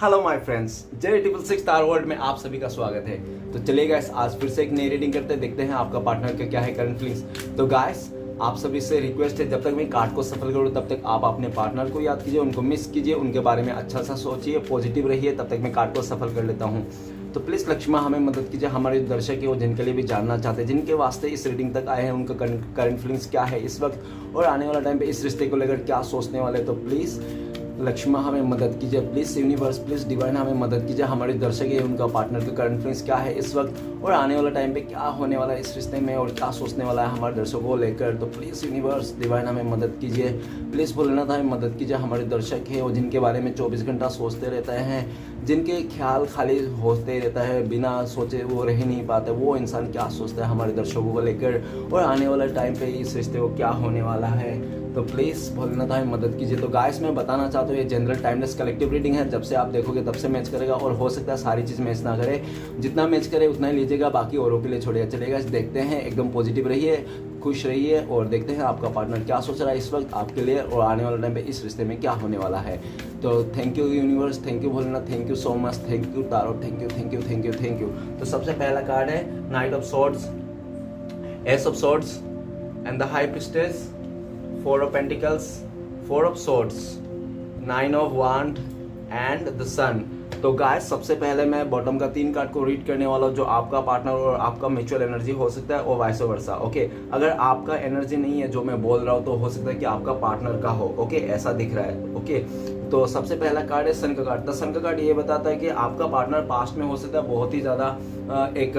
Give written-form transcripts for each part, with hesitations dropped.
Hello my friends, J666 star world में आप सभी का स्वागत है। तो चलिए गाइस, आज फिर से एक नई रीडिंग करते हैं, देखते हैं आपका पार्टनर का क्या है करंट फीलिंग्स। तो गाइस, आप सभी से रिक्वेस्ट है, जब तक मैं कार्ड को सफल करूँ तब तक आप अपने पार्टनर को याद कीजिए, उनको मिस कीजिए, उनके बारे में अच्छा सा सोचिए, पॉजिटिव रहिए, तब तक मैं कार्ड को सफल कर लेता हूँ। तो प्लीज़ लक्ष्मा हमें मदद कीजिए, हमारे दर्शक है वो जिनके लिए भी जानना चाहते हैं, जिनके वास्ते इस रीडिंग तक आए हैं, उनका करंट फीलिंग्स क्या है इस वक्त और आने वाला टाइम पे इस रिश्ते को लेकर क्या सोचने वाले। तो प्लीज़ लक्ष्मा हमें मदद कीजिए, प्लीज़ यूनिवर्स, प्लीज़ डिवाइन हमें मदद कीजिए, हमारे दर्शक है उनका पार्टनर का करंट फीलिंग्स क्या है इस वक्त और आने वाला टाइम पे क्या होने वाला है इस रिश्ते में और क्या सोचने वाला है हमारे दर्शकों को लेकर। तो प्लीज़ यूनिवर्स डिवाइन हमें मदद कीजिए, प्लीज़ भोलेनाथ हमें मदद कीजिए, हमारे दर्शक है वो जिनके बारे में 24 घंटा सोचते रहते हैं, जिनके ख्याल खाली होते रहता है, बिना सोचे वो रह नहीं पाते, वो इंसान क्या सोचता है हमारे दर्शकों को लेकर और आने वाला टाइम पे इस रिश्ते को क्या होने वाला है। तो प्लीज़ भोलेनाथ हमें मदद कीजिए। तो गाइस, मैं बताना चाहता हूँ ये जनरल टाइमलेस कलेक्टिव रीडिंग है, जब से आप देखोगे तब से मैच करेगा और हो सकता है सारी चीज़ मैच ना करे, जितना मैच करे उतना ही लीजिएगा, बाकी औरों के लिए छोड़िएगा। चलेगा, देखते हैं, एकदम पॉजिटिव रहिए, खुश रहिए और देखते हैं आपका पार्टनर क्या सोच रहा है इस वक्त आपके लिए और आने वाले टाइम पे इस रिश्ते में क्या होने वाला है। तो thank you universe, thank you Bholenath, thank you so much, thank you taro, thank you thank you thank you thank you. तो सबसे पहला कार्ड है night of swords, S of swords and the high priestess, 4 of Pentacles, 4 of Swords, 9 of Wand and the Sun। तो guys, सबसे पहले मैं bottom का 3 card को रीड करने वाला हूँ, जो आपका पार्टनर और आपका म्यूचुअल एनर्जी हो सकता है और वाइस वर्सा। ओके, अगर आपका एनर्जी नहीं है जो मैं बोल रहा हूँ तो हो सकता है कि आपका पार्टनर का हो। ओके, ऐसा दिख रहा है। ओके, तो सबसे पहला कार्ड है सन का कार्ड। द सन का कार्ड ये बताता है कि आपका पार्टनर पास्ट में हो सकता है बहुत ही ज़्यादा एक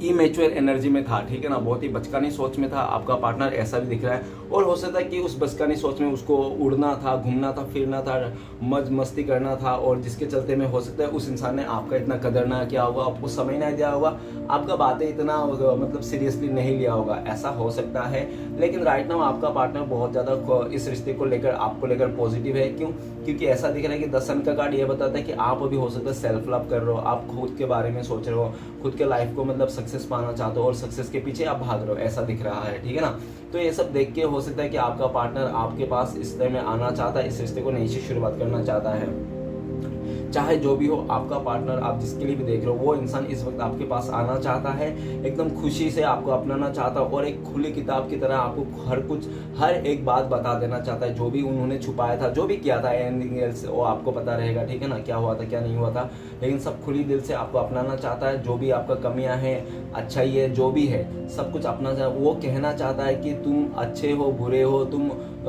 इमेच्योर एनर्जी में था, ठीक है ना, बहुत ही बचकानी सोच में था आपका पार्टनर, ऐसा भी दिख रहा है। और हो सकता है कि उस बचकानी सोच में उसको उड़ना था, घूमना था, फिरना था, मौज मस्ती करना था और जिसके चलते में हो सकता है उस इंसान ने आपका इतना कदर ना किया होगा, आपको समय ना दिया होगा, आपका बातें इतना मतलब सीरियसली नहीं लिया होगा, ऐसा हो सकता है। लेकिन राइट नाउ आपका पार्टनर बहुत ज़्यादा इस रिश्ते को लेकर, आपको लेकर पॉजिटिव है। क्यों? क्योंकि ऐसा दिख रहा है कि द सन का कार्ड ये बताता है कि आप अभी हो सकता है सेल्फ लव कर रहे हो, आप खुद के बारे में सोच रहे हो, खुद के लाइफ को मतलब सक्सेस पाना चाहते हो और सक्सेस के पीछे आप भाग रहे हो, ऐसा दिख रहा है, ठीक है ना। तो ये सब देख के हो सकता है कि आपका पार्टनर आपके पास इस तरह में आना चाहता है, इस रिश्ते को नई से शुरुआत करना चाहता है। चाहे जो भी हो, आपका पार्टनर, आप जिसके लिए भी देख रहे हो, वो इंसान इस वक्त आपके पास आना चाहता है, एकदम खुशी से आपको अपनाना चाहता है और एक खुली किताब की तरह आपको हर एक बात बता देना चाहता है, जो भी उन्होंने छुपाया था, जो भी किया था, एनीथिंग एल्स वो आपको पता रहेगा, ठीक है ना, क्या हुआ था क्या नहीं हुआ था, लेकिन सब खुली दिल से आपको अपनाना चाहता है। जो भी आपका कमियां हैं, अच्छाई है, जो भी है, सब कुछ अपना वो कहना चाहता है कि तुम अच्छे हो, बुरे हो,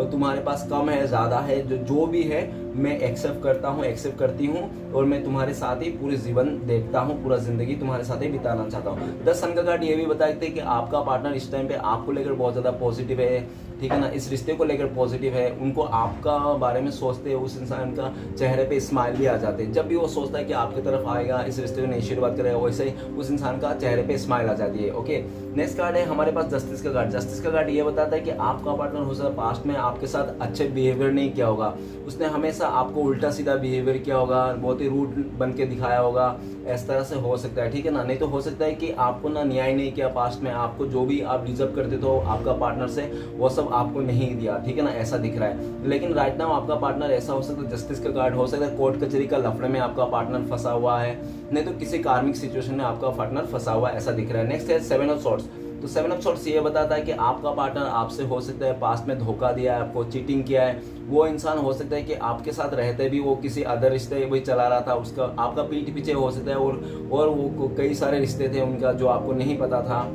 तुम्हारे पास कम है, ज़्यादा है, जो भी है मैं एक्सेप्ट करता हूँ, एक्सेप्ट करती हूँ और मैं तुम्हारे साथ ही पूरे जीवन देखता हूँ, पूरा जिंदगी तुम्हारे साथ ही बिताना चाहता हूँ। द सन का कार्ड ये भी बताते हैं कि आपका पार्टनर इस टाइम पे आपको लेकर बहुत ज़्यादा पॉजिटिव है, ठीक है ना, इस रिश्ते को लेकर पॉजिटिव है। उनको आपका बारे में सोचते हैं, उस इंसान का चेहरे पे स्माइल भी आ जाते हैं, जब भी वो सोचता है कि आपकी तरफ आएगा, इस रिश्ते को नई शुरुआत करेगा, वैसे ही उस इंसान का चेहरे पे स्माइल आ जाती है। ओके, नेक्स्ट कार्ड है हमारे पास जस्टिस का कार्ड। जस्टिस का कार्ड ये बताता है कि आपका पार्टनर हो सकता है पास्ट में आपके साथ अच्छे बिहेवियर नहीं किया होगा, उसने हमेशा आपको उल्टा सीधा बिहेवियर किया होगा, बहुत ही रूड बन के दिखाया होगा, इस तरह से हो सकता है, ठीक है ना। नहीं तो हो सकता है कि आपको ना न्याय नहीं किया पास्ट में, आपको जो भी आप डिजर्व करते थे आपका पार्टनर से, वो सब आपको नहीं दिया, ठीक है ना, ऐसा दिख रहा है। लेकिन राइट नाउ आपका पार्टनर ऐसा हो सकता है, जस्टिस का कार्ड हो सकता है कोर्ट कचहरी का लफड़े में आपका पार्टनर फंसा हुआ है, नहीं तो किसी कार्मिक सिचुएशन में आपका पार्टनर फंसा हुआ है, ऐसा दिख रहा है। नेक्स्ट है 7 ऑफ सॉर्ड्स। तो 7 ऑफ सॉर्ड्स ये बताता है कि आपका पार्टनर आपसे हो सकता है पास्ट में धोखा दिया है, आपको चीटिंग किया है। वो इंसान हो सकता है कि आपके साथ रहते भी वो किसी अदर रिश्ते वही चला रहा था, उसका आपका पीठ पीछे हो सकता है और वो कई सारे रिश्ते थे उनका जो आपको नहीं पता था,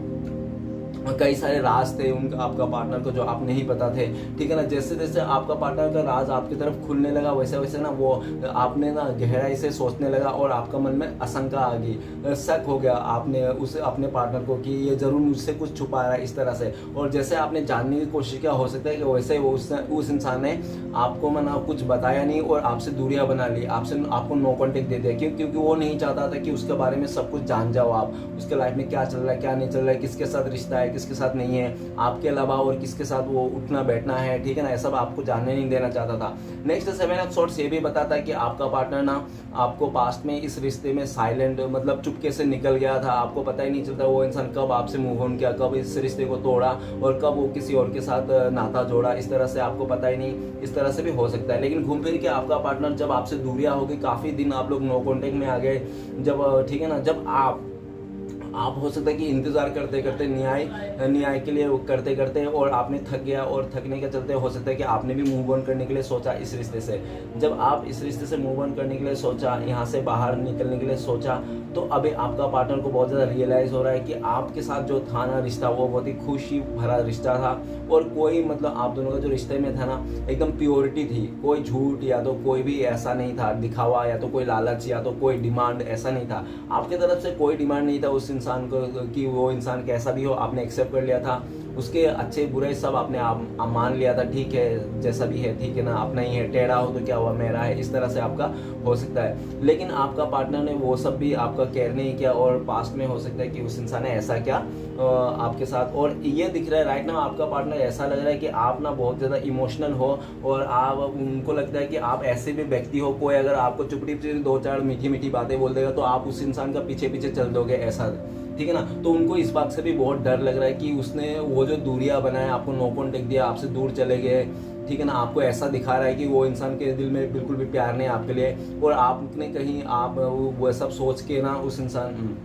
कई सारे राज थे उनका, आपका पार्टनर को जो आप नहीं पता थे, ठीक है ना। जैसे जैसे आपका पार्टनर का राज आपकी तरफ खुलने लगा, वैसे वैसे ना वो आपने ना गहराई से सोचने लगा और आपका मन में आशंका आ गई, शक हो गया आपने उस अपने पार्टनर को कि ये जरूर मुझसे कुछ छुपा रहा है इस तरह से। और जैसे आपने जानने की कोशिश किया, हो सकता है कि वैसे उस इंसान ने आपको मना कुछ बताया नहीं और आपसे दूरियां बना ली, आपको नो कॉन्टेक्ट दे दिया। क्योंकि वो नहीं चाहता था कि उसके बारे में सब कुछ जान जाओ आप, उसके लाइफ में क्या चल रहा है, क्या नहीं चल रहा है, किसके साथ रिश्ता है, किसके साथ नहीं है, आपके अलावा और किसके साथ वो उठना बैठना है, ठीक है ना, ऐसा आपको जानने नहीं देना चाहता था। नेक्स्ट 7 ऑफ सॉर्ड्स ये भी बताता है कि आपका पार्टनर ना आपको पास्ट में इस रिश्ते में साइलेंट मतलब चुपके से निकल गया था, आपको पता ही नहीं चलता वो इंसान कब आपसे मूव ऑन किया, कब इस रिश्ते को तोड़ा और कब वो किसी और के साथ नाता जोड़ा, इस तरह से आपको पता ही नहीं, इस तरह से भी हो सकता है। लेकिन घूम फिर के आपका पार्टनर जब आपसे दूरियां हो गई, काफी दिन आप लोग नो कॉन्टेक्ट में आ गए, जब ठीक है ना, जब आप हो सकता है कि इंतजार करते करते न्याय के लिए करते करते और आपने थक गया और थकने के चलते हो सकता है कि आपने भी मूव ऑन करने के लिए सोचा इस रिश्ते से। जब आप इस रिश्ते से मूव ऑन करने के लिए सोचा, यहाँ से बाहर निकलने के लिए सोचा, तो अभी आपका पार्टनर को बहुत ज़्यादा रियलाइज़ हो रहा है कि आपके साथ जो था ना रिश्ता, वो बहुत ही खुशी भरा रिश्ता था और कोई मतलब आप दोनों का जो रिश्ते में था ना एकदम प्योरिटी थी, कोई झूठ या तो कोई भी ऐसा नहीं था दिखावा या तो कोई लालच या तो कोई डिमांड ऐसा नहीं था, आपकी तरफ से कोई डिमांड नहीं था उस इंसान को कि वो इंसान कैसा भी हो आपने एक्सेप्ट कर लिया था, उसके अच्छे बुरे सब आपने आप मान लिया था, ठीक है जैसा भी है ठीक है ना, अपना ही है, टेढ़ा हो तो क्या हुआ मेरा है, इस तरह से आपका हो सकता है। लेकिन आपका पार्टनर ने वो सब भी आपका केयर नहीं किया और पास्ट में हो सकता है कि उस इंसान ने ऐसा किया आपके साथ, और ये दिख रहा है राइट ना आपका पार्टनर ऐसा लग रहा है कि आप ना बहुत ज़्यादा इमोशनल हो और आप उनको लगता है कि आप ऐसे भी व्यक्ति हो, कोई अगर आपको चुपड़ी से 2-4 मीठी मीठी बातें बोल देगा तो आप उस इंसान का पीछे पीछे चल दोगे, ऐसा ठीक है ना। तो उनको इस बात से भी बहुत डर लग रहा है कि उसने वो जो दूरियां बनाए, आपको नो कॉन्टेक्ट दिया, आपसे दूर चले गए, ठीक है ना, आपको ऐसा दिखा रहा है कि वो इंसान के दिल में बिल्कुल भी प्यार नहीं आपके लिए, और आपने कहीं आप वो सब सोच के ना उस इंसान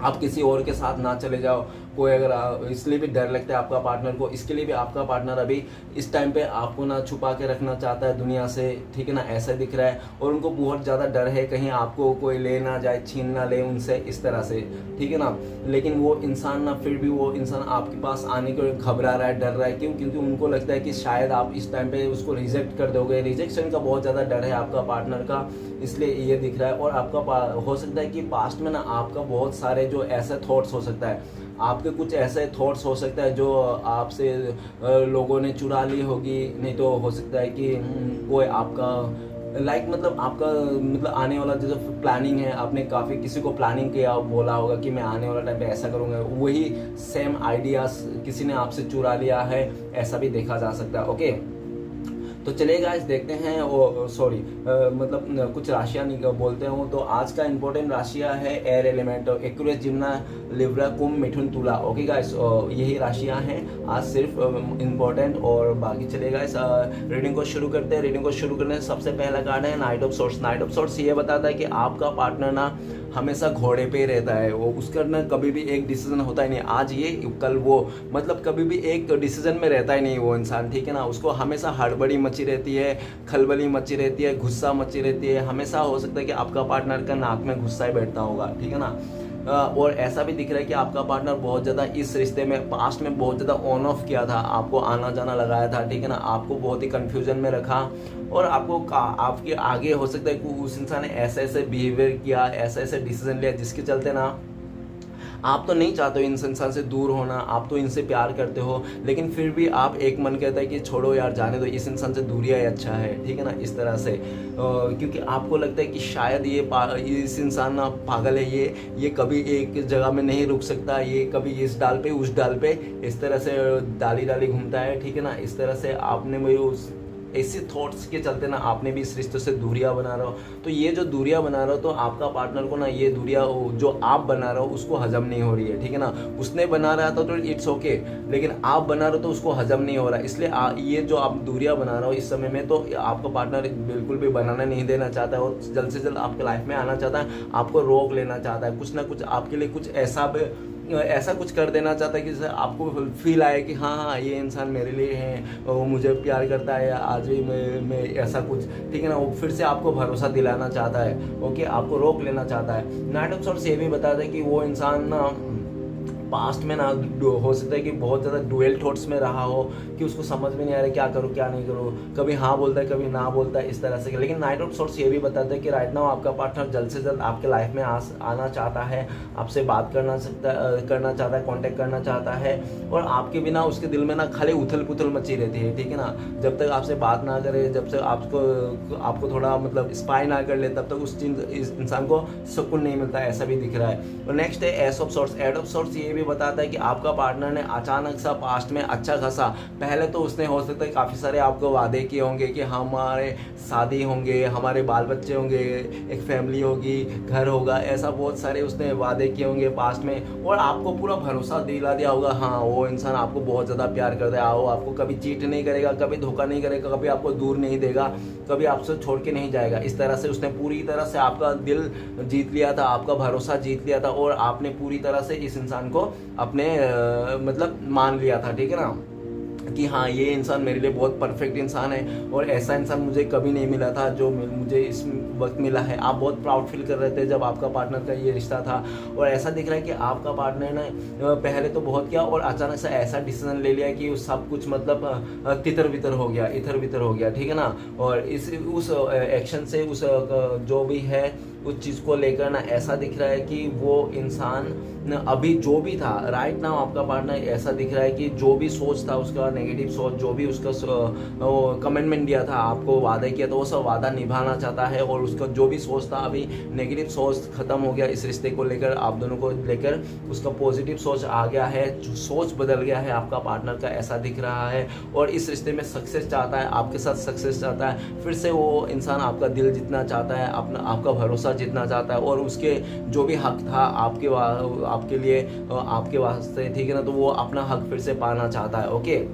आप किसी और के साथ ना चले जाओ कोई, अगर इसलिए भी डर लगता है आपका पार्टनर को, इसके लिए भी आपका पार्टनर अभी इस टाइम पे आपको ना छुपा के रखना चाहता है दुनिया से, ठीक है ना, ऐसा दिख रहा है। और उनको बहुत ज़्यादा डर है कहीं आपको कोई ले ना जाए, छीन ना ले उनसे, इस तरह से, ठीक है ना। लेकिन वो इंसान ना फिर भी वो इंसान आपके पास आने को घबरा रहा है, डर रहा है, क्यों? क्योंकि उनको लगता है कि शायद आप इस टाइम पे उसको रिजेक्ट कर दोगे, रिजेक्शन का बहुत ज़्यादा डर है आपका पार्टनर का, इसलिए ये दिख रहा है। और आपका हो सकता है कि पास्ट में ना आपका बहुत सारे जो ऐसे थॉट्स हो सकता है, आपके कुछ ऐसे थॉट्स हो सकता है जो आपसे लोगों ने चुरा ली होगी, नहीं तो हो सकता है कि कोई आपका मतलब आपका मतलब आने वाला जो प्लानिंग है, आपने काफ़ी किसी को प्लानिंग किया, बोला होगा कि मैं आने वाला टाइम पे ऐसा करूँगा, वही सेम आइडियाज किसी ने आपसे चुरा लिया है, ऐसा भी देखा जा सकता है। ओके, तो चलिए गाइस देखते हैं, सॉरी मतलब कुछ राशियाँ बोलते हूँ। तो आज का इंपॉर्टेंट राशियाँ है एयर एलिमेंट, एक्वेरियस, जिम्ना, लिब्रा, कुंभ, मिथुन, तुला। ओके गाइस, यही राशियाँ हैं आज सिर्फ इंपॉर्टेंट, और बाकी चलिए गाइस रीडिंग को शुरू करते हैं। रीडिंग को शुरू करने से सबसे पहला कार्ड है night of sorts. Night of sorts ये बताता है कि आपका पार्टनर ना हमेशा घोड़े पे रहता है, वो उसका ना कभी भी एक डिसीजन होता ही नहीं, आज ये कल वो, मतलब कभी भी एक डिसीजन में रहता ही नहीं वो इंसान, ठीक है ना। उसको हमेशा हड़बड़ी मची रहती है, खलबली मची रहती है, गुस्सा मची रहती है, हमेशा हो सकता है कि आपका पार्टनर का नाक में गुस्सा ही बैठता होगा, ठीक है ना। और ऐसा भी दिख रहा है कि आपका पार्टनर बहुत ज़्यादा इस रिश्ते में पास्ट में बहुत ज़्यादा ऑन ऑफ किया था, आपको आना जाना लगाया था, ठीक है ना, आपको बहुत ही कंफ्यूजन में रखा, और आपको आपके आगे हो सकता है कि उस इंसान ने ऐसे ऐसे बिहेवियर किया, ऐसे ऐसे डिसीजन लिया जिसके चलते ना आप तो नहीं चाहते हो इन इंसान से दूर होना, आप तो इनसे प्यार करते हो, लेकिन फिर भी आप एक मन कहता है कि छोड़ो यार जाने दो, इस इंसान से दूरिया ही अच्छा है, ठीक है ना, इस तरह से। क्योंकि आपको लगता है कि शायद ये इस इंसान ना पागल है, ये कभी एक जगह में नहीं रुक सकता, ये कभी इस डाल पे उस डाल पे इस तरह से डाली डाली घूमता है, ठीक है ना। इस तरह से आपने वही उस ऐसे थॉट्स के चलते ना आपने भी इस रिश्ते से दूरियां बना रहे हो। तो ये जो दूरियां बना रहे हो, तो आपका पार्टनर को ना ये दूरियां जो आप बना रहे हो उसको हजम नहीं हो रही है, ठीक है ना। उसने बना रहा था तो इट्स ओके, लेकिन आप बना रहे हो तो उसको हजम नहीं हो रहा, इसलिए ये जो आप दूरियां बना रहे हो इस समय में, तो आपका पार्टनर बिल्कुल भी बनाना नहीं देना चाहता है और जल्द से जल्द आपके लाइफ में आना चाहता है, आपको रोक लेना चाहता है, कुछ ना कुछ आपके लिए कुछ ऐसा कुछ कर देना चाहता है कि जैसे आपको फील आए कि हाँ ये इंसान मेरे लिए है, वो मुझे प्यार करता है, आज भी मैं ऐसा कुछ, ठीक है ना, वो फिर से आपको भरोसा दिलाना चाहता है, ओके, आपको रोक लेना चाहता है। नाइट ऑफ सोर्ट्स ये भी बताता है कि वो इंसान ना पास्ट में ना हो सकता है कि बहुत ज़्यादा डुएल थॉट्स में रहा हो, कि उसको समझ में नहीं आ रहा क्या करूँ क्या नहीं करूँ, कभी हाँ बोलता है कभी ना बोलता है, इस तरह से। लेकिन नाइट ऑफ सोर्ट्स ये भी बताता है कि राइट नाउ आपका पार्टनर जल्द से जल्द आपके लाइफ में आना चाहता है, आपसे बात करना चाहता है, कॉन्टेक्ट करना चाहता है, और आपके बिना उसके दिल में ना खाली उथल पुथल मची रहती है, ठीक है ना। जब तक आपसे बात ना करे, जब तक आपको थोड़ा मतलब स्पाई ना कर ले, तब तक इस इंसान को सुकून नहीं मिलता, ऐसा भी दिख रहा है। और नेक्स्ट है S of sorts. S of sorts ये भी बताता है कि आपका पार्टनर ने अचानक सा पास्ट में अच्छा खासा, पहले तो उसने हो सकता है काफ़ी सारे आपको वादे किए होंगे कि हमारे शादी होंगे, हमारे बाल बच्चे होंगे, एक फैमिली होगी, घर होगा, ऐसा बहुत सारे उसने वादे किए होंगे पास्ट में, और आपको पूरा भरोसा दिला दिया होगा हाँ वो इंसान आपको बहुत ज़्यादा प्यार करता है, वो आपको कभी चीट नहीं करेगा, कभी धोखा नहीं करेगा, कभी आपको दूर नहीं देगा, कभी आपसे छोड़ के नहीं जाएगा। इस तरह से उसने पूरी तरह से आपका दिल जीत लिया था, आपका भरोसा जीत लिया था, और आपने पूरी तरह से इस इंसान को अपने मतलब मान लिया था, ठीक है ना, कि हाँ ये इंसान मेरे लिए बहुत परफेक्ट इंसान है, और ऐसा इंसान मुझे कभी नहीं मिला था जो मुझे इस वक्त मिला है। आप बहुत प्राउड फील कर रहे थे जब आपका पार्टनर का ये रिश्ता था, और ऐसा दिख रहा है कि आपका पार्टनर ने पहले तो बहुत किया और अचानक से ऐसा डिसीजन ले लिया कि सब कुछ मतलब तितर बितर हो गया, इधर बितर हो गया, ठीक है ना। और उस एक्शन से उस जो भी है उस चीज़ को लेकर ना ऐसा दिख रहा है कि वो इंसान अभी जो भी था राइट नाउ आपका पार्टनर ऐसा दिख रहा है कि जो भी सोच था उसका, नेगेटिव सोच, जो भी उसका कमिटमेंट दिया था, आपको वादा किया था, वो सब वादा निभाना चाहता है, और उसका जो भी सोच था अभी नेगेटिव सोच खत्म हो गया इस रिश्ते को लेकर, आप दोनों को लेकर उसका पॉजिटिव सोच आ गया है, सोच बदल गया है आपका पार्टनर का, ऐसा दिख रहा है, और इस रिश्ते में सक्सेस चाहता है, आपके साथ सक्सेस चाहता है, फिर से वो इंसान आपका दिल जीतना चाहता है, आपका भरोसा जीतना चाहता है, और उसके जो भी हक था आपके लिए, आपके वास्ते, ठीक है ना, तो वो अपना हक फिर से पाना चाहता है। ओके,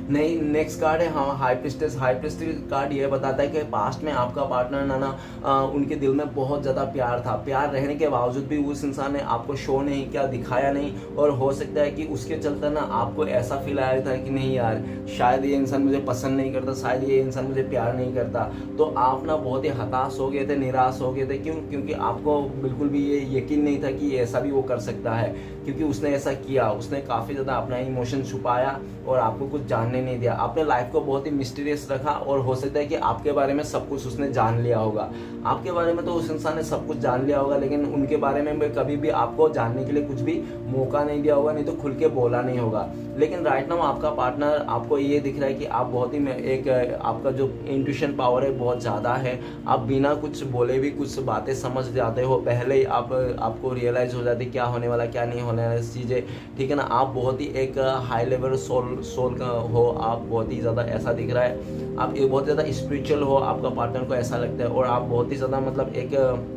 नहीं, नेक्स्ट कार्ड है हाँ high priestess. High priestess card ये बताता है कि पास्ट में आपका पार्टनर ना उनके दिल में बहुत ज़्यादा प्यार था, प्यार रहने के बावजूद भी उस इंसान ने आपको शो नहीं किया, दिखाया नहीं, और हो सकता है कि उसके चलते ना आपको ऐसा फील आया था कि नहीं यार शायद ये इंसान मुझे पसंद नहीं करता, शायद ये इंसान मुझे प्यार नहीं करता, तो आप ना बहुत ही हताश हो गए थे, निराश हो गए थे। क्यों? क्योंकि आपको बिल्कुल भी ये यकीन नहीं था कि ऐसा भी वो कर सकता है, क्योंकि उसने ऐसा किया, उसने काफ़ी ज़्यादा अपना इमोशन छुपाया और आपको कुछ जानने नहीं दिया, अपने लाइफ को बहुत ही मिस्टीरियस रखा, और हो सकता है कि आपके बारे में सब कुछ उसने जान लिया होगा। आपके बारे में तो उस इंसान ने सब कुछ जान लिया होगा, लेकिन उनके बारे में कभी भी आपको जानने के लिए कुछ भी मौका नहीं दिया होगा, नहीं तो खुल के बोला नहीं होगा। लेकिन राइट नाउ आपका पार्टनर आपको ये दिख रहा है कि आप बहुत ही एक आपका जो इंट्यूशन पावर है बहुत ज़्यादा है, आप बिना कुछ बोले भी कुछ बातें समझ जाते हो, पहले ही आपको रियलाइज़ हो जाती क्या होने वाला क्या नहीं होने वाला चीज़ें, ठीक है ना। आप बहुत ही एक हाई लेवल सोल का हो, आप बहुत ही ज़्यादा ऐसा दिख रहा है, आप बहुत ज़्यादा स्पिरिचुअल हो, आपका पार्टनर को ऐसा लगता है, और आप बहुत ही ज़्यादा मतलब एक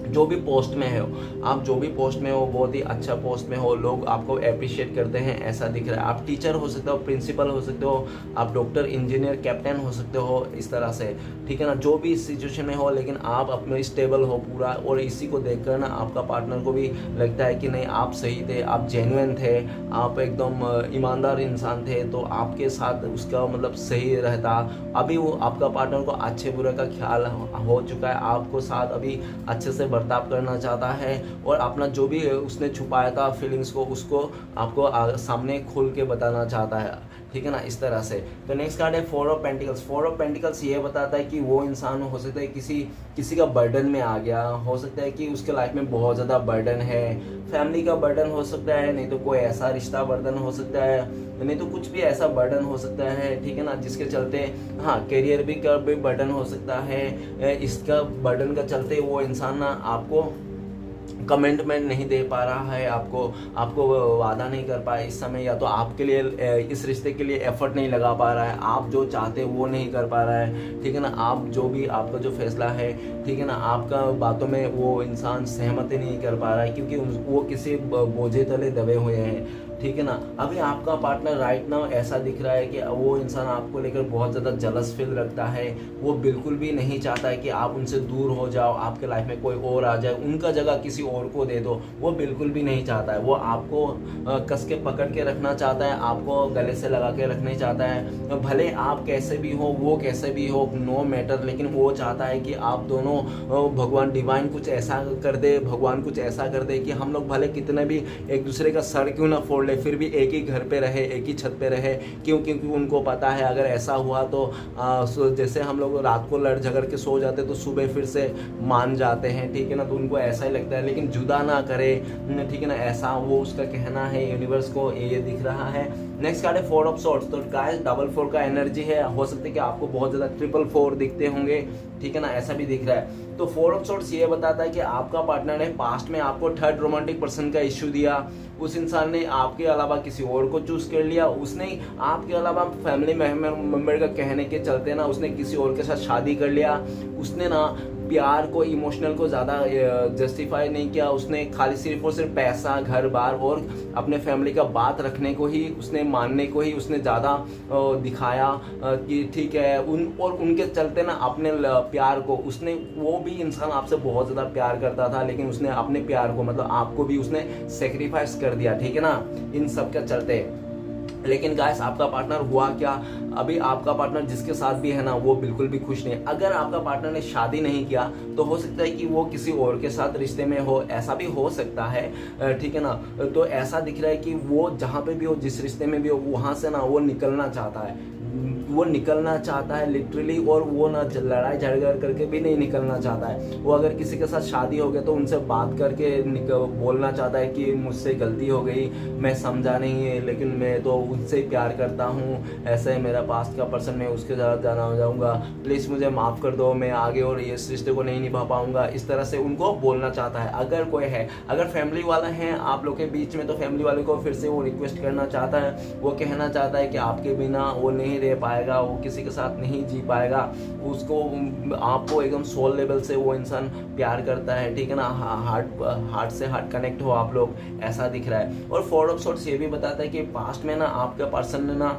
जो भी पोस्ट में हो, आप जो भी पोस्ट में हो बहुत ही अच्छा पोस्ट में हो, लोग आपको अप्रिशिएट करते हैं, ऐसा दिख रहा है। आप टीचर हो सकते हो, प्रिंसिपल हो सकते हो, आप डॉक्टर, इंजीनियर, कैप्टन हो सकते हो, इस तरह से, ठीक है ना, जो भी सिचुएशन में हो, लेकिन आप अपने स्टेबल हो पूरा, और इसी को देखकर ना आपका पार्टनर को भी लगता है कि नहीं आप सही थे, आप जेन्युइन थे, आप एकदम ईमानदार इंसान थे, तो आपके साथ उसका मतलब सही रहता। अभी वो आपका पार्टनर को अच्छे बुरे का ख्याल हो चुका है, आपको साथ अभी अच्छे से बर्ताव करना चाहता है, और अपना जो भी उसने छुपाया था फीलिंग्स को, उसको आपको सामने खोल के बताना चाहता है, ठीक है ना, इस तरह से। तो नेक्स्ट कार्ड है 4 ऑफ पेंटिकल्स। 4 ऑफ पेंटिकल्स ये बताता है कि वो इंसान हो सकता है किसी का बर्डन में आ गया, हो सकता है कि उसके लाइफ में बहुत ज़्यादा बर्डन है, फैमिली का बर्डन हो सकता है, नहीं तो कोई ऐसा रिश्ता बर्डन हो सकता है, नहीं तो कुछ भी ऐसा बर्डन हो सकता है, ठीक है ना, जिसके चलते हाँ करियर का भी बर्डन हो सकता है। इसका बर्डन का चलते वो इंसान ना आपको कमिटमेंट नहीं दे पा रहा है, आपको वादा नहीं कर पाया इस समय, या तो आपके लिए इस रिश्ते के लिए एफर्ट नहीं लगा पा रहा है, आप जो चाहते वो नहीं कर पा रहा है, ठीक है ना, आप जो भी आपका जो फैसला है, ठीक है ना, आपका बातों में वो इंसान सहमति नहीं कर पा रहा है, क्योंकि वो किसी बोझे तले दबे हुए हैं, ठीक है ना। अभी आपका पार्टनर राइट नाउ ऐसा दिख रहा है कि वो इंसान आपको लेकर बहुत ज़्यादा जलस फील रखता है, वो बिल्कुल भी नहीं चाहता है कि आप उनसे दूर हो जाओ, आपके लाइफ में कोई और आ जाए, उनका जगह किसी और को दे दो, वो बिल्कुल भी नहीं चाहता है। वो आपको कस के पकड़ के रखना चाहता है, आपको गले से लगा के रखना चाहता है, भले आप कैसे भी हो, वो कैसे भी हो, नो मैटर, लेकिन वो चाहता है कि आप दोनों भगवान डिवाइन कुछ ऐसा कर दे, भगवान कुछ ऐसा कर दे कि हम लोग भले कितने भी एक दूसरे का सर क्यों ना फोड़ ले, फिर भी एक ही घर पे रहे, एक ही छत पे रहे। क्यों? क्योंकि उनको पता है अगर ऐसा हुआ तो जैसे हम लोग रात को लड़ झगड़ के सो जाते तो सुबह फिर से मान जाते हैं, ठीक है ना, तो उनको ऐसा ही लगता है, लेकिन जुदा ना करे, ठीक है ना, ऐसा वो उसका कहना है यूनिवर्स को, ये दिख रहा है। नेक्स्ट कार्ड है 4 ऑफ सॉर्ड्स। तो गाइस डबल 4 का एनर्जी है, हो सकता है कि आपको बहुत ज्यादा 4 दिखते होंगे, ठीक है ना, ऐसा भी दिख रहा है। तो 4 ऑफ सॉर्ड्स ये बताता है कि आपका पार्टनर ने पास्ट में आपको थर्ड रोमांटिक पर्सन का इश्यू दिया, उस इंसान ने आपके अलावा किसी और को चूज कर लिया, उसने आपके अलावा फैमिली मेंबर का कहने के चलते ना उसने किसी और के साथ शादी कर लिया, उसने ना प्यार को इमोशनल को ज़्यादा जस्टिफाई नहीं किया, उसने खाली सिर्फ और सिर्फ पैसा घर बार और अपने फैमिली का बात रखने को ही उसने मानने को ही उसने ज़्यादा दिखाया कि ठीक है उनके चलते ना अपने प्यार को उसने वो भी इंसान आपसे बहुत ज़्यादा प्यार करता था, लेकिन उसने अपने प्यार को मतलब आपको भी उसने सेक्रीफाइस कर दिया, ठीक है ना, इन सब के चलते। लेकिन गाइस आपका पार्टनर हुआ क्या, अभी आपका पार्टनर जिसके साथ भी है ना वो बिल्कुल भी खुश नहीं। अगर आपका पार्टनर ने शादी नहीं किया तो हो सकता है कि वो किसी और के साथ रिश्ते में हो, ऐसा भी हो सकता है, ठीक है ना। तो ऐसा दिख रहा है कि वो जहाँ पे भी हो, जिस रिश्ते में भी हो, वहाँ से ना वो निकलना चाहता है, वो निकलना चाहता है लिटरली, और वो ना लड़ाई झगड़ा करके भी नहीं निकलना चाहता है। वो अगर किसी के साथ शादी हो गया तो उनसे बात करके बोलना चाहता है कि मुझसे गलती हो गई, मैं समझा नहीं है, लेकिन मैं तो उनसे प्यार करता हूँ, ऐसा है मेरा पास्ट का पर्सन, मैं उसके साथ जाना हो जाऊँगा, प्लीज़ मुझे माफ़ कर दो, मैं आगे और इस रिश्ते को नहीं निभा पाऊँगा, इस तरह से उनको बोलना चाहता है। अगर कोई है, अगर फैमिली वाला है आप लोग के बीच में, तो फैमिली वाले को फिर से वो रिक्वेस्ट करना चाहता है, वो कहना चाहता है कि आपके बिना वो नहीं रह पाएगा, वो किसी के साथ नहीं जी पाएगा, उसको आपको एकदम सोल लेवल से वो इंसान प्यार करता है, ठीक है ना, हार्ट से हार्ट कनेक्ट हो आप लोग, ऐसा दिख रहा है। और 4 ऑफ सॉर्ड्स ये भी बताता है कि पास्ट में ना आपका पर्सन ने ना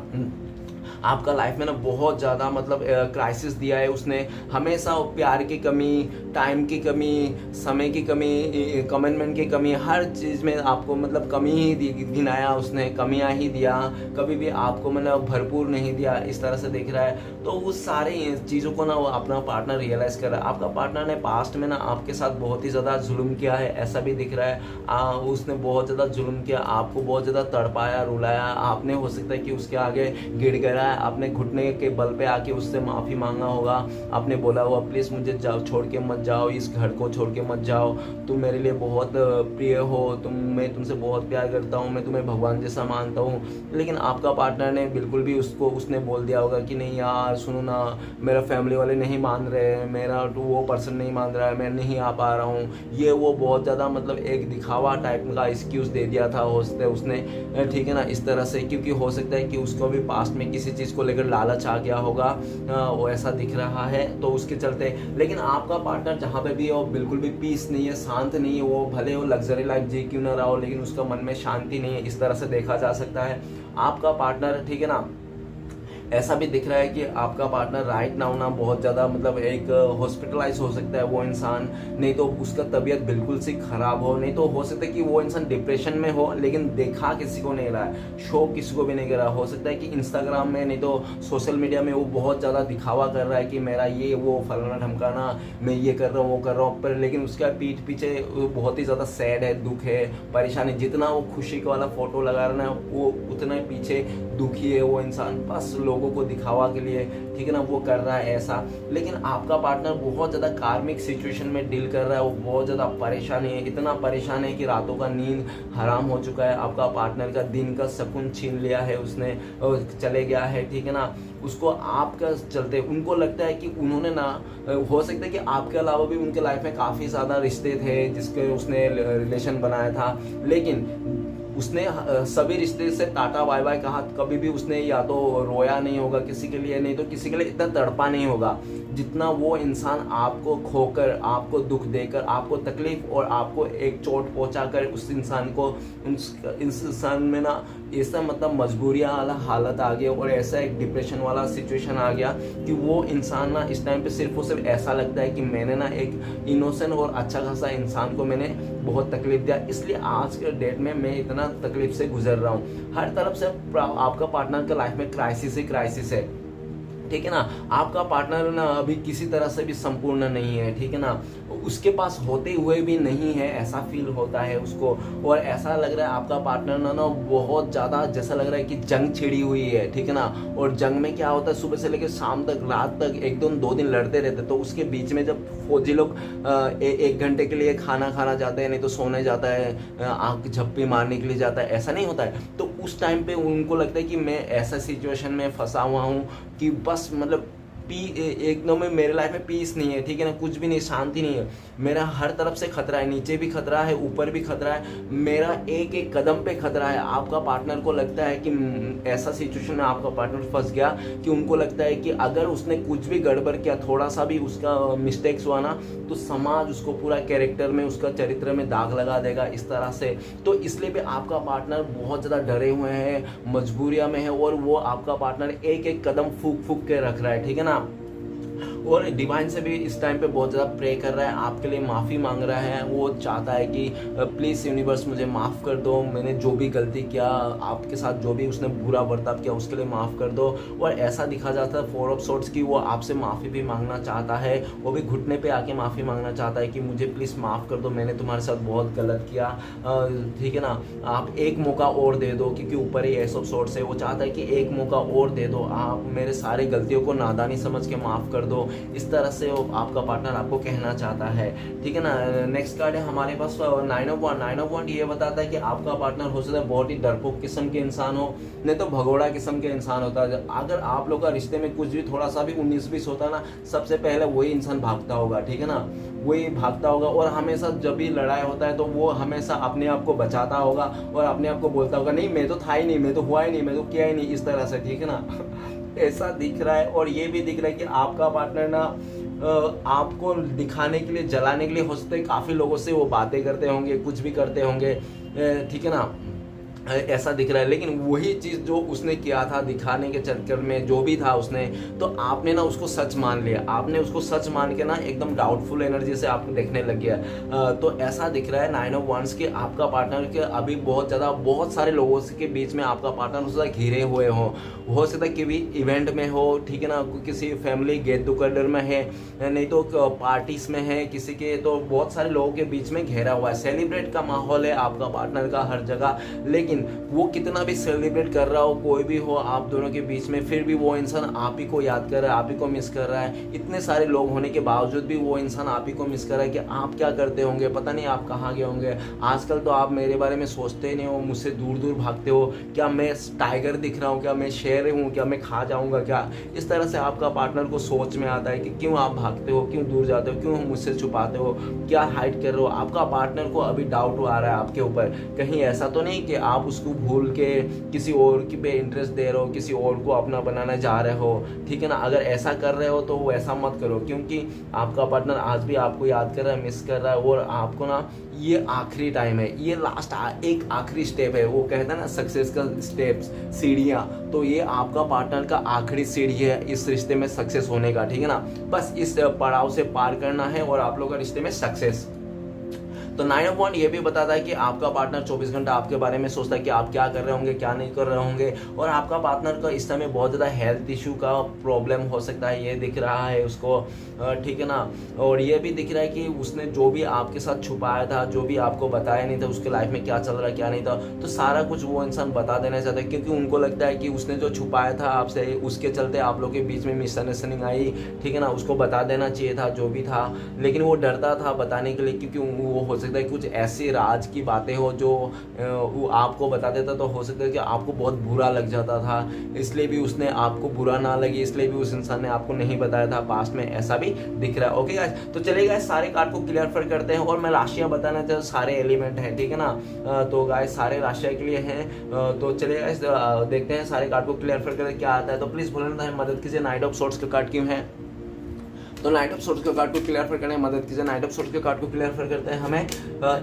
आपका लाइफ में ना बहुत ज़्यादा मतलब क्राइसिस दिया है, उसने हमेशा प्यार की कमी, टाइम की कमी, समय की कमी, कमिटमेंट की कमी, हर चीज़ में आपको मतलब कमी ही गिनाया, उसने कमियां ही दिया, कभी भी आपको मतलब भरपूर नहीं दिया, इस तरह से दिख रहा है। तो उस सारे चीज़ों को ना वो अपना पार्टनर रियलाइज कर रहा है। आपका पार्टनर ने पास्ट में ना आपके साथ बहुत ही ज़्यादा जुल्म किया है, ऐसा भी दिख रहा है। उसने बहुत ज़्यादा जुल्म किया, आपको बहुत ज़्यादा तड़पाया, रुलाया, आपने हो सकता है कि उसके आगे गिड़ गया, आपने घुटने के बल पे आके उससे माफ़ी मांगा होगा, आपने बोला होगा प्लीज़ मुझे छोड़ के मत जाओ, इस घर को छोड़ के मत जाओ, तुम मेरे लिए बहुत प्रिय हो, मैं तुमसे बहुत प्यार करता हूँ, मैं तुम्हें भगवान जैसा मानता हूँ। लेकिन आपका पार्टनर ने बिल्कुल भी उसने बोल दिया होगा कि नहीं यार सुनो ना, मेरा फैमिली वाले नहीं मान रहे, मेरा वो पर्सन नहीं मान रहा है, मैं नहीं आ पा रहा हूँ, ये वो बहुत ज़्यादा मतलब एक दिखावा टाइप का एक्सक्यूज़ दे दिया था उसने, ठीक है ना, इस तरह से, क्योंकि हो सकता है कि उसको भी पास्ट में किसी चीज़ को लेकर लालच आ गया होगा, वो ऐसा दिख रहा है, तो उसके चलते। लेकिन आपका पार्टनर जहाँ पे भी है वो बिल्कुल भी पीस नहीं है, शांत नहीं है, वो भले वो लग्जरी लाइफ जी क्यों ना रहा हो, लेकिन उसका मन में शांति नहीं है, इस तरह से देखा जा सकता है आपका पार्टनर, ठीक है ना। ऐसा भी दिख रहा है कि आपका पार्टनर राइट नाउ ना बहुत ज़्यादा मतलब एक हॉस्पिटलाइज हो सकता है वो इंसान, नहीं तो उसका तबीयत बिल्कुल सी खराब हो, नहीं तो हो सकता है कि वो इंसान डिप्रेशन में हो, लेकिन देखा किसी को नहीं रहा है, शो किसी को भी नहीं कर रहा। हो सकता है कि इंस्टाग्राम में नहीं तो सोशल मीडिया में वो बहुत ज़्यादा दिखावा कर रहा है कि मेरा ये वो फलाना ढमकाना, मैं ये कर रहा हूँ वो कर रहा हूँ, पर लेकिन उसका पीठ पीछे बहुत ही ज़्यादा सैड है, दुख है, परेशानी। जितना वो खुशी वाला फोटो लगा रहा है वो उतना ही पीछे दुखी है वो इंसान, बस लोगों को दिखावा के लिए, ठीक है ना, वो कर रहा है ऐसा। लेकिन आपका पार्टनर बहुत ज़्यादा कार्मिक सिचुएशन में डील कर रहा है, वो बहुत ज़्यादा परेशानी है, इतना परेशान है कि रातों का नींद हराम हो चुका है, आपका पार्टनर का दिन का सुकून छीन लिया है उसने, चले गया है, ठीक है ना। उसको आपका चलते उनको लगता है कि उन्होंने ना, हो सकता है कि आपके अलावा भी उनके लाइफ में काफ़ी ज़्यादा रिश्ते थे जिसके उसने रिलेशन बनाया था, लेकिन उसने सभी रिश्ते से टाटा बाय बाय कहा, कभी भी उसने या तो रोया नहीं होगा किसी के लिए, नहीं तो किसी के लिए इतना तड़पा नहीं होगा जितना वो इंसान आपको खोकर, आपको दुख देकर, आपको तकलीफ और आपको एक चोट पहुंचाकर उस इंसान को, उस इंसान में ना ऐसा मतलब मजबूरियाँ वाला हालत आ गया और ऐसा एक डिप्रेशन वाला सिचुएशन आ गया कि वो इंसान ना इस टाइम पे सिर्फ और सिर्फ ऐसा लगता है कि मैंने ना एक इनोसेंट और अच्छा खासा इंसान को मैंने बहुत तकलीफ दिया, इसलिए आज के डेट में मैं इतना तकलीफ से गुजर रहा हूँ। हर तरफ से आपका पार्टनर के लाइफ में क्राइसिस ही क्राइसिस है, ठीक है ना। आपका पार्टनर ना अभी किसी तरह से भी संपूर्ण नहीं है, ठीक है ना। उसके पास होते हुए भी नहीं है, ऐसा फील होता है उसको। और ऐसा लग रहा है आपका पार्टनर ना बहुत ज़्यादा जैसा लग रहा है कि जंग छिड़ी हुई है, ठीक है ना। और जंग में क्या होता है, सुबह से लेकर शाम तक, रात तक, एक दो दिन लड़ते रहते, तो उसके बीच में जब फौजी लोग एक घंटे के लिए खाना खाना जाते हैं, नहीं तो सोने जाता है, आँख झप्पी मारने के लिए जाता है, ऐसा नहीं होता है। तो उस टाइम पे उनको लगता है कि मैं ऐसा सिचुएशन में फंसा हुआ हूँ कि बस मतलब एकदम में मेरे लाइफ में पीस नहीं है, ठीक है ना, कुछ भी नहीं, शांति नहीं है, मेरा हर तरफ से खतरा है, नीचे भी खतरा है, ऊपर भी खतरा है, मेरा एक एक कदम पे खतरा है। आपका पार्टनर को लगता है कि ऐसा सिचुएशन में आपका पार्टनर फंस गया कि उनको लगता है कि अगर उसने कुछ भी गड़बड़ किया, थोड़ा सा भी उसका मिस्टेक्स हुआ ना, तो समाज उसको पूरा कैरेक्टर में, उसका चरित्र में दाग लगा देगा, इस तरह से। तो इसलिए भी आपका पार्टनर बहुत ज़्यादा डरे हुए हैं, मजबूरियां में है, और वो आपका पार्टनर एक एक कदम फूक फूक के रख रहा है, ठीक है ना। और डिवाइन से भी इस टाइम पे बहुत ज़्यादा प्रे कर रहा है, आपके लिए माफ़ी मांग रहा है। वो चाहता है कि प्लीज़ यूनिवर्स मुझे माफ़ कर दो, मैंने जो भी गलती किया, आपके साथ जो भी उसने बुरा बर्ताव किया, उसके लिए माफ़ कर दो। और ऐसा दिखा जाता है 4 ऑफ सोर्ड्स की वो आपसे माफ़ी भी मांगना चाहता है, वो भी घुटने पे आके माफ़ी मांगना चाहता है कि मुझे प्लीज़ माफ़ कर दो, मैंने तुम्हारे साथ बहुत गलत किया, ठीक है ना, आप एक मौका और दे दो, क्योंकि ऊपर ही एस ऑफ सोर्ड्स है। वो चाहता है कि एक मौका और दे दो, आप मेरे सारे गलतियों को नादानी समझ के माफ़ कर दो, इस तरह से वो आपका पार्टनर आपको कहना चाहता है, ठीक है ना। नेक्स्ट कार्ड है हमारे पास 9 ऑफ वॉन्ड। 9 ऑफ वॉन्ड ये बताता है कि आपका पार्टनर हो सकता है बहुत ही डरपोक किस्म के इंसान हो, नहीं तो भगोड़ा किस्म के इंसान होता है। अगर आप लोग का रिश्ते में कुछ भी थोड़ा सा भी 19-20 होता है ना, सबसे पहले वही इंसान भागता होगा, ठीक है ना, वही भागता होगा। और हमेशा जब भी लड़ाई होता है तो वो हमेशा अपने आप को बचाता होगा और अपने आप को बोलता होगा नहीं मैं तो था ही नहीं, मैं तो हुआ ही नहीं, मैं तो किया ही नहीं, इस तरह से, ठीक है ना। ऐसा दिख रहा है। और ये भी दिख रहा है कि आपका पार्टनर ना आपको दिखाने के लिए, जलाने के लिए हो सकता है काफ़ी लोगों से वो बातें करते होंगे, कुछ भी करते होंगे, ठीक है ना, ऐसा दिख रहा है। लेकिन वही चीज़ जो उसने किया था दिखाने के चक्कर में, जो भी था उसने, तो आपने ना उसको सच मान लिया, आपने उसको सच मान के ना एकदम डाउटफुल एनर्जी से आपको देखने लग गया। तो ऐसा दिख रहा है 9 ऑफ वॉन्ड्स के आपका पार्टनर के अभी बहुत ज़्यादा, बहुत सारे लोगों के बीच में आपका पार्टनर हो सकता है घिरे हुए हो सकता है कि भी इवेंट में हो, ठीक है ना, किसी फैमिली गेट टुगेदर में है, नहीं तो पार्टीज में है किसी के, तो बहुत सारे लोगों के बीच में घेरा हुआ है, सेलिब्रेट का माहौल है आपका पार्टनर का हर जगह। लेकिन वो कितना भी सेलिब्रेट कर रहा हो, कोई भी हो आप दोनों के बीच में, फिर भी वो इंसान आप ही को याद कर रहा है, आप ही को मिस कर रहा है। इतने सारे लोग होने के बावजूद भी वो इंसान आप ही को मिस कर रहा है कि आप क्या करते होंगे, पता नहीं आप कहाँ गए होंगे, आजकल तो आप मेरे बारे में सोचते ही नहीं हो, मुझसे दूर दूर भागते हो, क्या मैं टाइगर दिख रहा हूँ, क्या मैं शेर हूँ, क्या मैं खा जाऊँगा क्या, इस तरह से आपका पार्टनर को सोच में आता है कि क्यों आप भागते हो, क्यों दूर जाते हो, क्यों मुझसे छुपाते हो, क्या हाइड कर रहे हो। आपका पार्टनर को अभी डाउट आ रहा है आपके ऊपर, कहीं ऐसा तो नहीं कि आप उसको भूल के किसी और की पे इंटरेस्ट दे रहे हो, किसी और को अपना बनाना जा रहे हो, ठीक है ना। अगर ऐसा कर रहे हो तो वो ऐसा मत करो, क्योंकि आपका पार्टनर आज भी आपको याद कर रहा है, मिस कर रहा है। और आपको ना ये आखिरी टाइम है, ये लास्ट एक आखिरी स्टेप है, वो कहता है ना सक्सेस का स्टेप्स, सीढ़ियाँ, तो ये आपका पार्टनर का आखिरी सीढ़ी है इस रिश्ते में सक्सेस होने का, ठीक है ना। बस इस पड़ाव से पार करना है और आप लोग का रिश्ते में सक्सेस। तो 9 ऑफ वॉन्ड ये भी बताता है कि आपका पार्टनर 24 घंटा आपके बारे में सोचता है कि आप क्या कर रहे होंगे, क्या नहीं कर रहे होंगे। और आपका पार्टनर का इस समय बहुत ज़्यादा हेल्थ इशू का प्रॉब्लम हो सकता है, ये दिख रहा है उसको, ठीक है ना। और ये भी दिख रहा है कि उसने जो भी आपके साथ छुपाया था, जो भी आपको बताया नहीं था, उसके लाइफ में क्या चल रहा है क्या नहीं था, तो सारा कुछ वो इंसान बता देना चाहता है, क्योंकि उनको लगता है कि उसने जो छुपाया था आपसे, उसके चलते आप लोग के बीच में मिसअंडरस्टैंडिंग आई, ठीक है ना। उसको बता देना चाहिए था जो भी था, लेकिन वो डरता था बताने के लिए, क्योंकि वो हो सकता है कुछ ऐसी राज की बातें हो जो वो आपको बता देता, तो हो सकता है कि आपको बहुत बुरा लग जाता था, इसलिए भी उसने आपको बुरा ना लगे, इसलिए भी उस इंसान ने आपको नहीं बताया था पास्ट में, ऐसा भी दिख रहा है। ओके गाइस, तो चलिए गाइस सारे कार्ड को क्लियर करते हैं और मैं राशियां बताना चाहता हूँ, सारे एलिमेंट हैं, ठीक है ना। तो गाइस सारे राशियां के लिए हैं, तो चलिए गाइस देखते हैं सारे कार्ड को क्लियर करके क्या आता है। तो प्लीज भूलना मदद कीजिए, नाइट ऑफ सोर्ड्स का कार्ड क्यों है, तो नाइट ऑफ सोर्ड्स के कार्ड को क्लियर करने में मदद कीजिए। नाइट ऑफ सोर्ड्स के कार्ड को क्लियर करते हैं हमें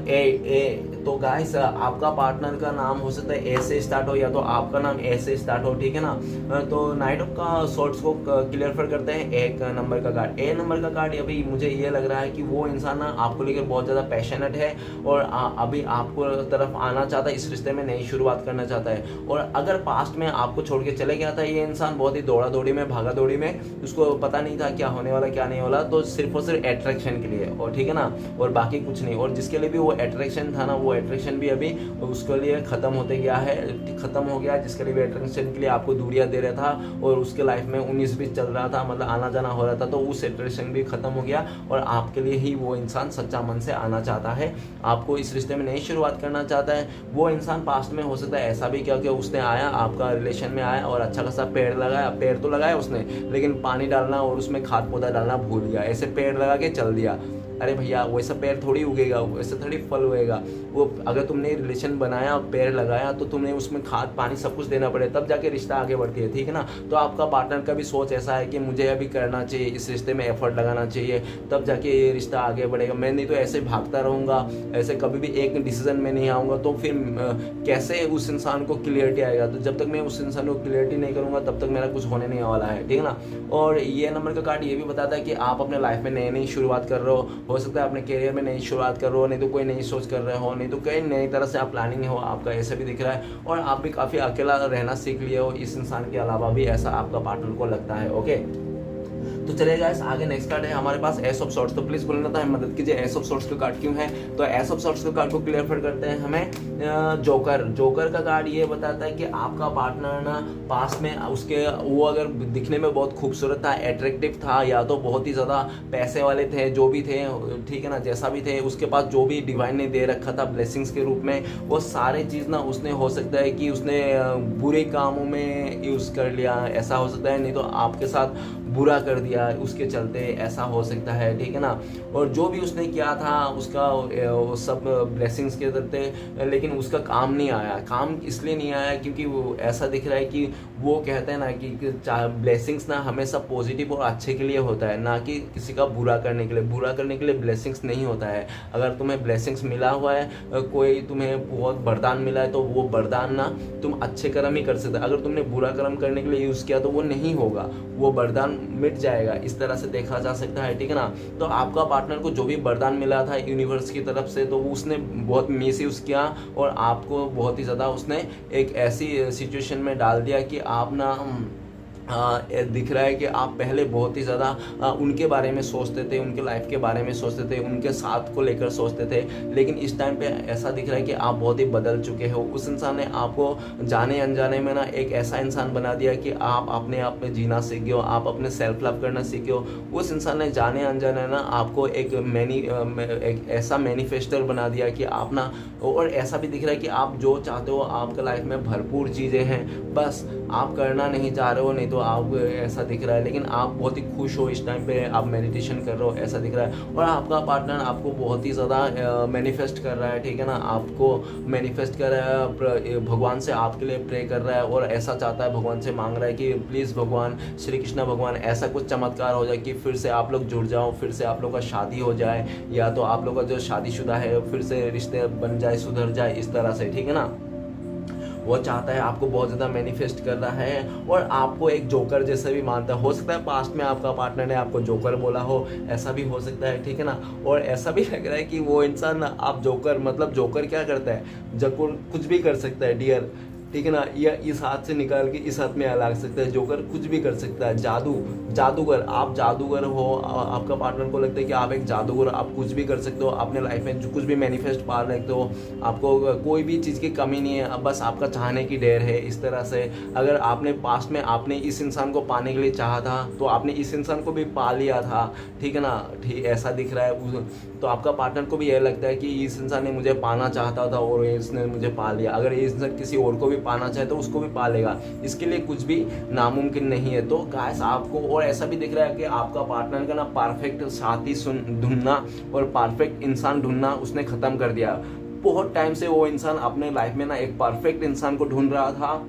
ए। तो गाइस आपका पार्टनर का नाम हो सकता है ए से स्टार्ट हो, या तो आपका नाम ए से स्टार्ट हो, ठीक है ना। तो नाइट ऑफ का सोर्ड्स को क्लियर करते हैं 1 नंबर का कार्ड। ए नंबर का कार्ड अभी मुझे ये लग रहा है कि वो इंसान ना आपको लेकर बहुत ज़्यादा पैशनेट है और अभी आपको तरफ आना चाहता है, इस रिश्ते में नई शुरुआत करना चाहता है। और अगर पास्ट में आपको छोड़ के चले गया था ये इंसान, बहुत ही दौड़ा दौड़ी में, भागा दौड़ी में, उसको पता नहीं था क्या होने वाला क्या आने वाला, तो सिर्फ और सिर्फ अट्रैक्शन के लिए, और ठीक है ना, और बाकी कुछ नहीं। और जिसके लिए भी वो अट्रैक्शन था ना, वो अट्रैक्शन भी अभी उसके लिए खत्म होते गया है, खत्म हो गया। जिसके लिए भी अट्रैक्शन के लिए आपको दूरियां दे रहा था और उसके लाइफ में 19-20 चल रहा था, मतलब आना जाना हो रहा था, तो उस अट्रैक्शन भी खत्म हो गया और आपके लिए ही वो इंसान सच्चा मन से आना चाहता है, आपको इस रिश्ते में नई शुरुआत करना चाहता है। वो इंसान पास्ट में हो सकता है ऐसा भी क्या कि उसने आया, आपका रिलेशन में आया और अच्छा खासा पेड़ लगाया, पेड़ तो लगाया उसने, लेकिन पानी डालना और उसमें खाद पौधा डालना भूल गया, ऐसे पेड़ लगा के चल दिया। अरे भैया, वैसा पेड़ थोड़ी उगेगा, वैसे थोड़ी फल होएगा। वो अगर तुमने रिलेशन बनाया, पेड़ लगाया, तो तुमने उसमें खाद पानी सब कुछ देना पड़े, तब जाके रिश्ता आगे बढ़ती है, ठीक है ना। तो आपका पार्टनर का भी सोच ऐसा है कि मुझे अभी करना चाहिए, इस रिश्ते में एफर्ट लगाना चाहिए, तब जाके ये रिश्ता आगे बढ़ेगा। मैं नहीं तो ऐसे भागता रहूँगा, ऐसे कभी भी एक डिसीजन में नहीं आऊँगा, तो फिर कैसे उस इंसान को क्लियरिटी आएगा। तो जब तक मैं उस इंसान को क्लियरिटी नहीं करूँगा, तब तक मेरा कुछ होने नहीं वाला है, ठीक है ना। और ये नंबर का कार्ड ये भी बताता है कि आप अपने लाइफ में नई नई शुरुआत कर रहे हो सकता है अपने करियर में नई शुरुआत कर रहे हो, नहीं तो कोई नई सोच कर रहे हो, नहीं तो कई नई तरह से आप प्लानिंग हो, आपका ऐसा भी दिख रहा है। और आप भी काफ़ी अकेला रहना सीख लिए हो इस इंसान के अलावा भी, ऐसा आपका पार्टनर को लगता है। ओके, तो चलिए गाइस, आगे नेक्स्ट कार्ड है हमारे पास एस ऑफ सॉर्ड्स। तो प्लीज बोलना था मदद कीजिए, एस ऑफ सॉर्ड्स का कार्ड क्यों है। तो एस ऑफ सॉर्ड्स का कार्ड को क्लियर करते हैं हमें जोकर। जोकर का कार्ड ये बताता है कि आपका पार्टनर ना पास में उसके वो अगर दिखने में बहुत खूबसूरत था, अट्रैक्टिव था, या तो बहुत ही ज़्यादा पैसे वाले थे, जो भी थे, ठीक है ना, जैसा भी थे, उसके पास जो भी डिवाइन ने दे रखा था ब्लेसिंग्स के रूप में, वो सारे चीज़ ना उसने हो सकता है कि उसने बुरे कामों में यूज़ कर लिया, ऐसा हो सकता है, नहीं तो आपके साथ बुरा कर दिया उसके चलते, ऐसा हो सकता है, ठीक है ना। और जो भी उसने किया था उसका सब ब्लेसिंग्स के चलते, लेकिन उसका काम नहीं आया। काम इसलिए नहीं आया क्योंकि वो ऐसा दिख रहा है कि वो कहते हैं ना कि ब्लेसिंग्स ना हमेशा पॉजिटिव और अच्छे के लिए होता है, ना कि किसी का बुरा करने के लिए। बुरा करने के लिए ब्लेसिंग्स नहीं होता है। अगर तुम्हें ब्लेसिंग्स मिला हुआ है, कोई तुम्हें बहुत वरदान मिला है, तो वो वरदान ना तुम अच्छे कर्म ही कर सकते हो। अगर तुमने बुरा कर्म करने के लिए यूज़ किया तो वो नहीं होगा, वो वरदान मिट जाएगा, इस तरह से देखा जा सकता है, ठीक है ना। तो आपका पार्टनर को जो भी वरदान मिला था यूनिवर्स की तरफ से, तो उसने बहुत मिसयूज किया और आपको बहुत ही ज़्यादा उसने एक ऐसी सिचुएशन में डाल दिया कि आप ना दिख रहा है कि आप पहले बहुत ही ज़्यादा उनके बारे में सोचते थे, उनके लाइफ के बारे में सोचते थे, उनके साथ को लेकर सोचते थे, लेकिन इस टाइम पे ऐसा दिख रहा है कि आप बहुत ही बदल चुके हो। उस इंसान ने आपको जाने अनजाने में ना एक ऐसा इंसान बना दिया कि आप अपने आप में जीना सीख गए हो, आप अपने सेल्फ लव करना सीखे हो। उस इंसान ने जाने अनजाने ना आपको एक ऐसा मैनिफेस्टर बना दिया कि आप ना, और ऐसा भी दिख रहा है कि आप जो चाहते हो आपके लाइफ में भरपूर चीज़ें हैं, बस आप करना नहीं चाह रहे हो, नहीं तो आप ऐसा दिख रहा है, लेकिन आप बहुत ही खुश हो इस टाइम पे, आप मेडिटेशन कर रहे हो, ऐसा दिख रहा है। और आपका पार्टनर आपको बहुत ही ज़्यादा मैनिफेस्ट कर रहा है, ठीक है ना, आपको मैनिफेस्ट कर रहा है, भगवान से आपके लिए प्रे कर रहा है और ऐसा चाहता है, भगवान से मांग रहा है कि प्लीज़ भगवान, श्री कृष्ण भगवान, ऐसा कुछ चमत्कार हो जाए कि फिर से आप लोग जुड़ जाओ, फिर से आप लोग का शादी हो जाए, या तो आप लोग का जो शादीशुदा है फिर से रिश्ते बन जाए, सुधर जाए, इस तरह से, ठीक है ना। वो चाहता है, आपको बहुत ज़्यादा मैनिफेस्ट कर रहा है और आपको एक जोकर जैसे भी मानता है। हो सकता है पास्ट में आपका पार्टनर ने आपको जोकर बोला हो, ऐसा भी हो सकता है, ठीक है ना। और ऐसा भी लग रहा है कि वो इंसान, आप जोकर, मतलब जोकर क्या करता है, जोकर कुछ भी कर सकता है डियर, ठीक है ना, या इस हाथ से निकाल के इस हाथ में लगा सकता है। जोकर कुछ भी कर सकता है, जादूगर, आप जादूगर हो, आपका पार्टनर को लगता है कि आप एक जादूगर, आप कुछ भी कर सकते हो अपने लाइफ में, जो कुछ भी मैनिफेस्ट पा सकते हो, आपको कोई भी चीज़ की कमी नहीं है, अब बस आपका चाहने की ढेर है, इस तरह से। अगर आपने पास्ट में आपने इस इंसान को पाने के लिए चाहा था, तो आपने इस इंसान को भी पा लिया था, ठीक है ना, ठीक ऐसा दिख रहा है। तो आपका पार्टनर को भी यह लगता है कि इस इंसान ने मुझे पाना चाहता था और इसने मुझे पा लिया। अगर ये इंसान किसी और को भी पाना चाहे तो उसको भी पा लेगा, इसके लिए कुछ भी नामुमकिन नहीं है। तो गाइस आपको, और ऐसा भी दिख रहा है कि आपका पार्टनर का ना परफेक्ट साथी ढूंढना और परफेक्ट इंसान ढूंढना उसने खत्म कर दिया। बहुत टाइम से वो इंसान अपने लाइफ में ना एक परफेक्ट इंसान को ढूंढ रहा था,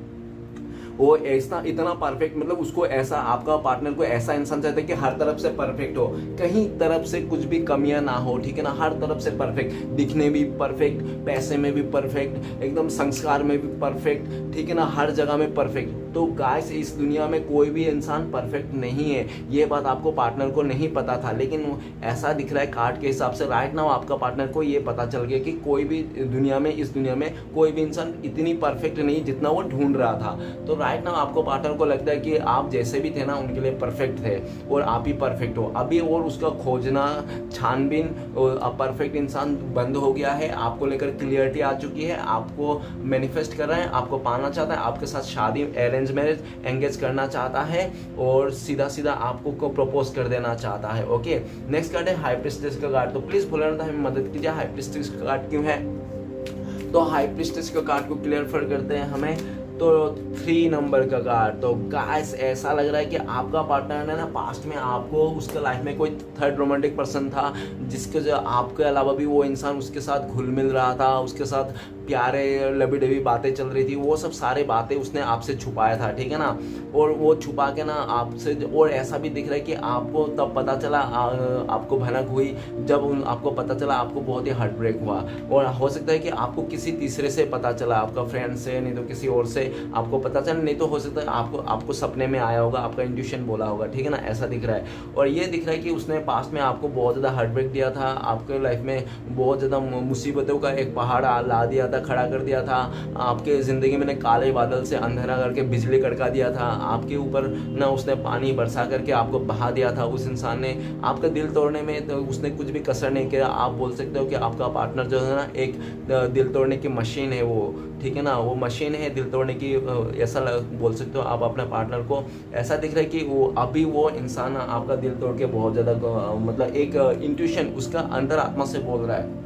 वो ऐसा इतना परफेक्ट, मतलब उसको ऐसा, आपका पार्टनर को ऐसा इंसान चाहता है कि हर तरफ से परफेक्ट हो, कहीं तरफ से कुछ भी कमियां ना हो, ठीक है ना, हर तरफ से परफेक्ट, दिखने भी परफेक्ट, पैसे में भी परफेक्ट, एकदम संस्कार में भी परफेक्ट, ठीक है ना, हर जगह में परफेक्ट। तो गाइस इस दुनिया में कोई भी इंसान परफेक्ट नहीं है, ये बात आपको पार्टनर को नहीं पता था, लेकिन ऐसा दिख रहा है कार्ड के हिसाब से राइट नाउ आपका पार्टनर को ये पता चल गया कि कोई भी दुनिया में, इस दुनिया में कोई भी इंसान इतनी परफेक्ट नहीं जितना वो ढूंढ रहा था। तो राइट नाउ आपको पार्टनर को लगता है कि आप जैसे भी थे ना उनके लिए परफेक्ट थे और आप ही परफेक्ट हो अभी, और उसका खोजना छानबीन परफेक्ट इंसान बंद हो गया है, आपको लेकर क्लियरिटी आ चुकी है, आपको मैनिफेस्ट कर रहा है, आपको पाना चाहता है, आपके साथ शादी अरेंज मैरिज एंगेज करना चाहता है और सीधा सीधा आपको प्रपोज कर देना चाहता है। ओके, नेक्स्ट कार्ड है हाई प्रीस्टेस का कार्ड। तो प्लीज भूलना था हमें मदद कीजिए, हाई प्रीस्टेस का कार्ड क्यों है। तो हाई प्रीस्टेस का कार्ड को क्लियर करते हैं हमें। तो 3 नंबर का कार्ड। तो गाइस ऐसा लग रहा है कि आपका पार्टनर है ना पास्ट में आपको उसके लाइफ में कोई थर्ड रोमांटिक पर्सन था जिसके जो आपके अलावा भी वो इंसान उसके साथ घुल मिल रहा था, उसके साथ प्यारे लबी डबी बातें चल रही थी, वो सब सारे बातें उसने आपसे छुपाया था, ठीक है ना। और वो छुपा के ना आपसे, और ऐसा भी दिख रहा है कि आपको तब पता चला, आपको भनक हुई जब आपको पता चला, आपको बहुत ही हार्ट ब्रेक हुआ। और हो सकता है कि आपको किसी तीसरे से पता चला, आपका फ्रेंड से, नहीं तो किसी और से आपको पता चला, नहीं तो हो सकता है आपको सपने में आया होगा, आपका इंट्यूशन बोला होगा, ठीक है ना। ऐसा दिख रहा है। और ये दिख रहा है कि उसने पास्ट में आपको बहुत ज़्यादा हार्ट ब्रेक दिया था, आपके लाइफ में बहुत ज़्यादा मुसीबतों का एक पहाड़ ला दिया था, खड़ा कर दिया था, आपके ज़िंदगी में काले बादल से अंधेरा करके बिजली कड़का दिया था, आपके ऊपर ना उसने पानी बरसा करके आपको बहा दिया था। उस इंसान ने आपका दिल तोड़ने में तो उसने कुछ भी कसर नहीं किया। आप बोल सकते हो कि आपका पार्टनर जो है ना एक दिल तोड़ने की मशीन है वो, ठीक है ना, वो मशीन है दिल तोड़ने की। ऐसा बोल सकते हो आप अपने पार्टनर को। ऐसा दिख रहा है कि वो अभी वो इंसान आपका दिल तोड़ के बहुत ज़्यादा मतलब एक इंट्यूशन उसका अंतरात्मा से बोल रहा है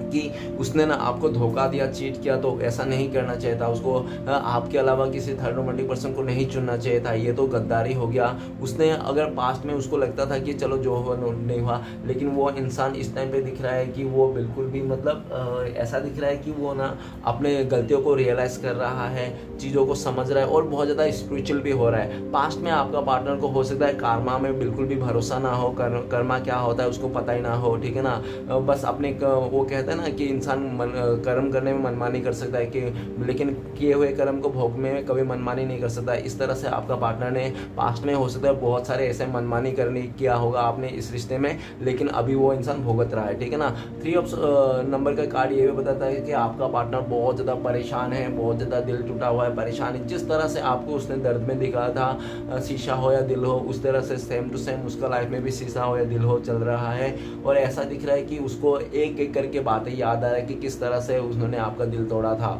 कि उसने ना आपको धोखा दिया, चीट किया, तो ऐसा नहीं करना चाहिए था उसको। आपके अलावा किसी थर्ड रोमांटिक पर्सन को नहीं चुनना चाहिए था, ये तो गद्दारी हो गया। उसने अगर पास्ट में उसको लगता था कि चलो जो हुआ नहीं हुआ, लेकिन वो इंसान इस टाइम पे दिख रहा है कि वो बिल्कुल भी मतलब ऐसा दिख रहा है कि वो ना अपने गलतियों को रियलाइज़ कर रहा है, चीज़ों को समझ रहा है और बहुत ज़्यादा स्पिरिचुअल भी हो रहा है। पास्ट में आपका पार्टनर को हो सकता है कर्मा में बिल्कुल भी भरोसा ना हो, कर्मा क्या होता है उसको पता ही ना हो, ठीक है ना। बस अपने वो कहते हैं ना कि इंसान कर्म करने में मनमानी कर सकता है कि, लेकिन किए हुए कर्म को भोगने में कभी मनमानी नहीं कर सकता। इस तरह से आपका पार्टनर ने पास्ट में हो सकता है बहुत सारे ऐसे मनमानी करने किया होगा आपने इस रिश्ते में, लेकिन अभी वो इंसान भुगत रहा है, ठीक है ना। 3 नंबर का कार्ड ये भी बताता है कि आपका पार्टनर बहुत ज़्यादा परेशान है, बहुत ज़्यादा दिल टूटा हुआ है, परेशान है। जिस तरह से आपको उसने दर्द में दिखाया था, शीशा हो या दिल हो, उस तरह से सेम टू सेम उसका लाइफ में भी शीशा हो या दिल हो चल रहा है। और ऐसा दिख रहा है कि उसको एक एक करके बातें याद आ रहा है कि किस तरह से उन्होंने आपका दिल तोड़ा था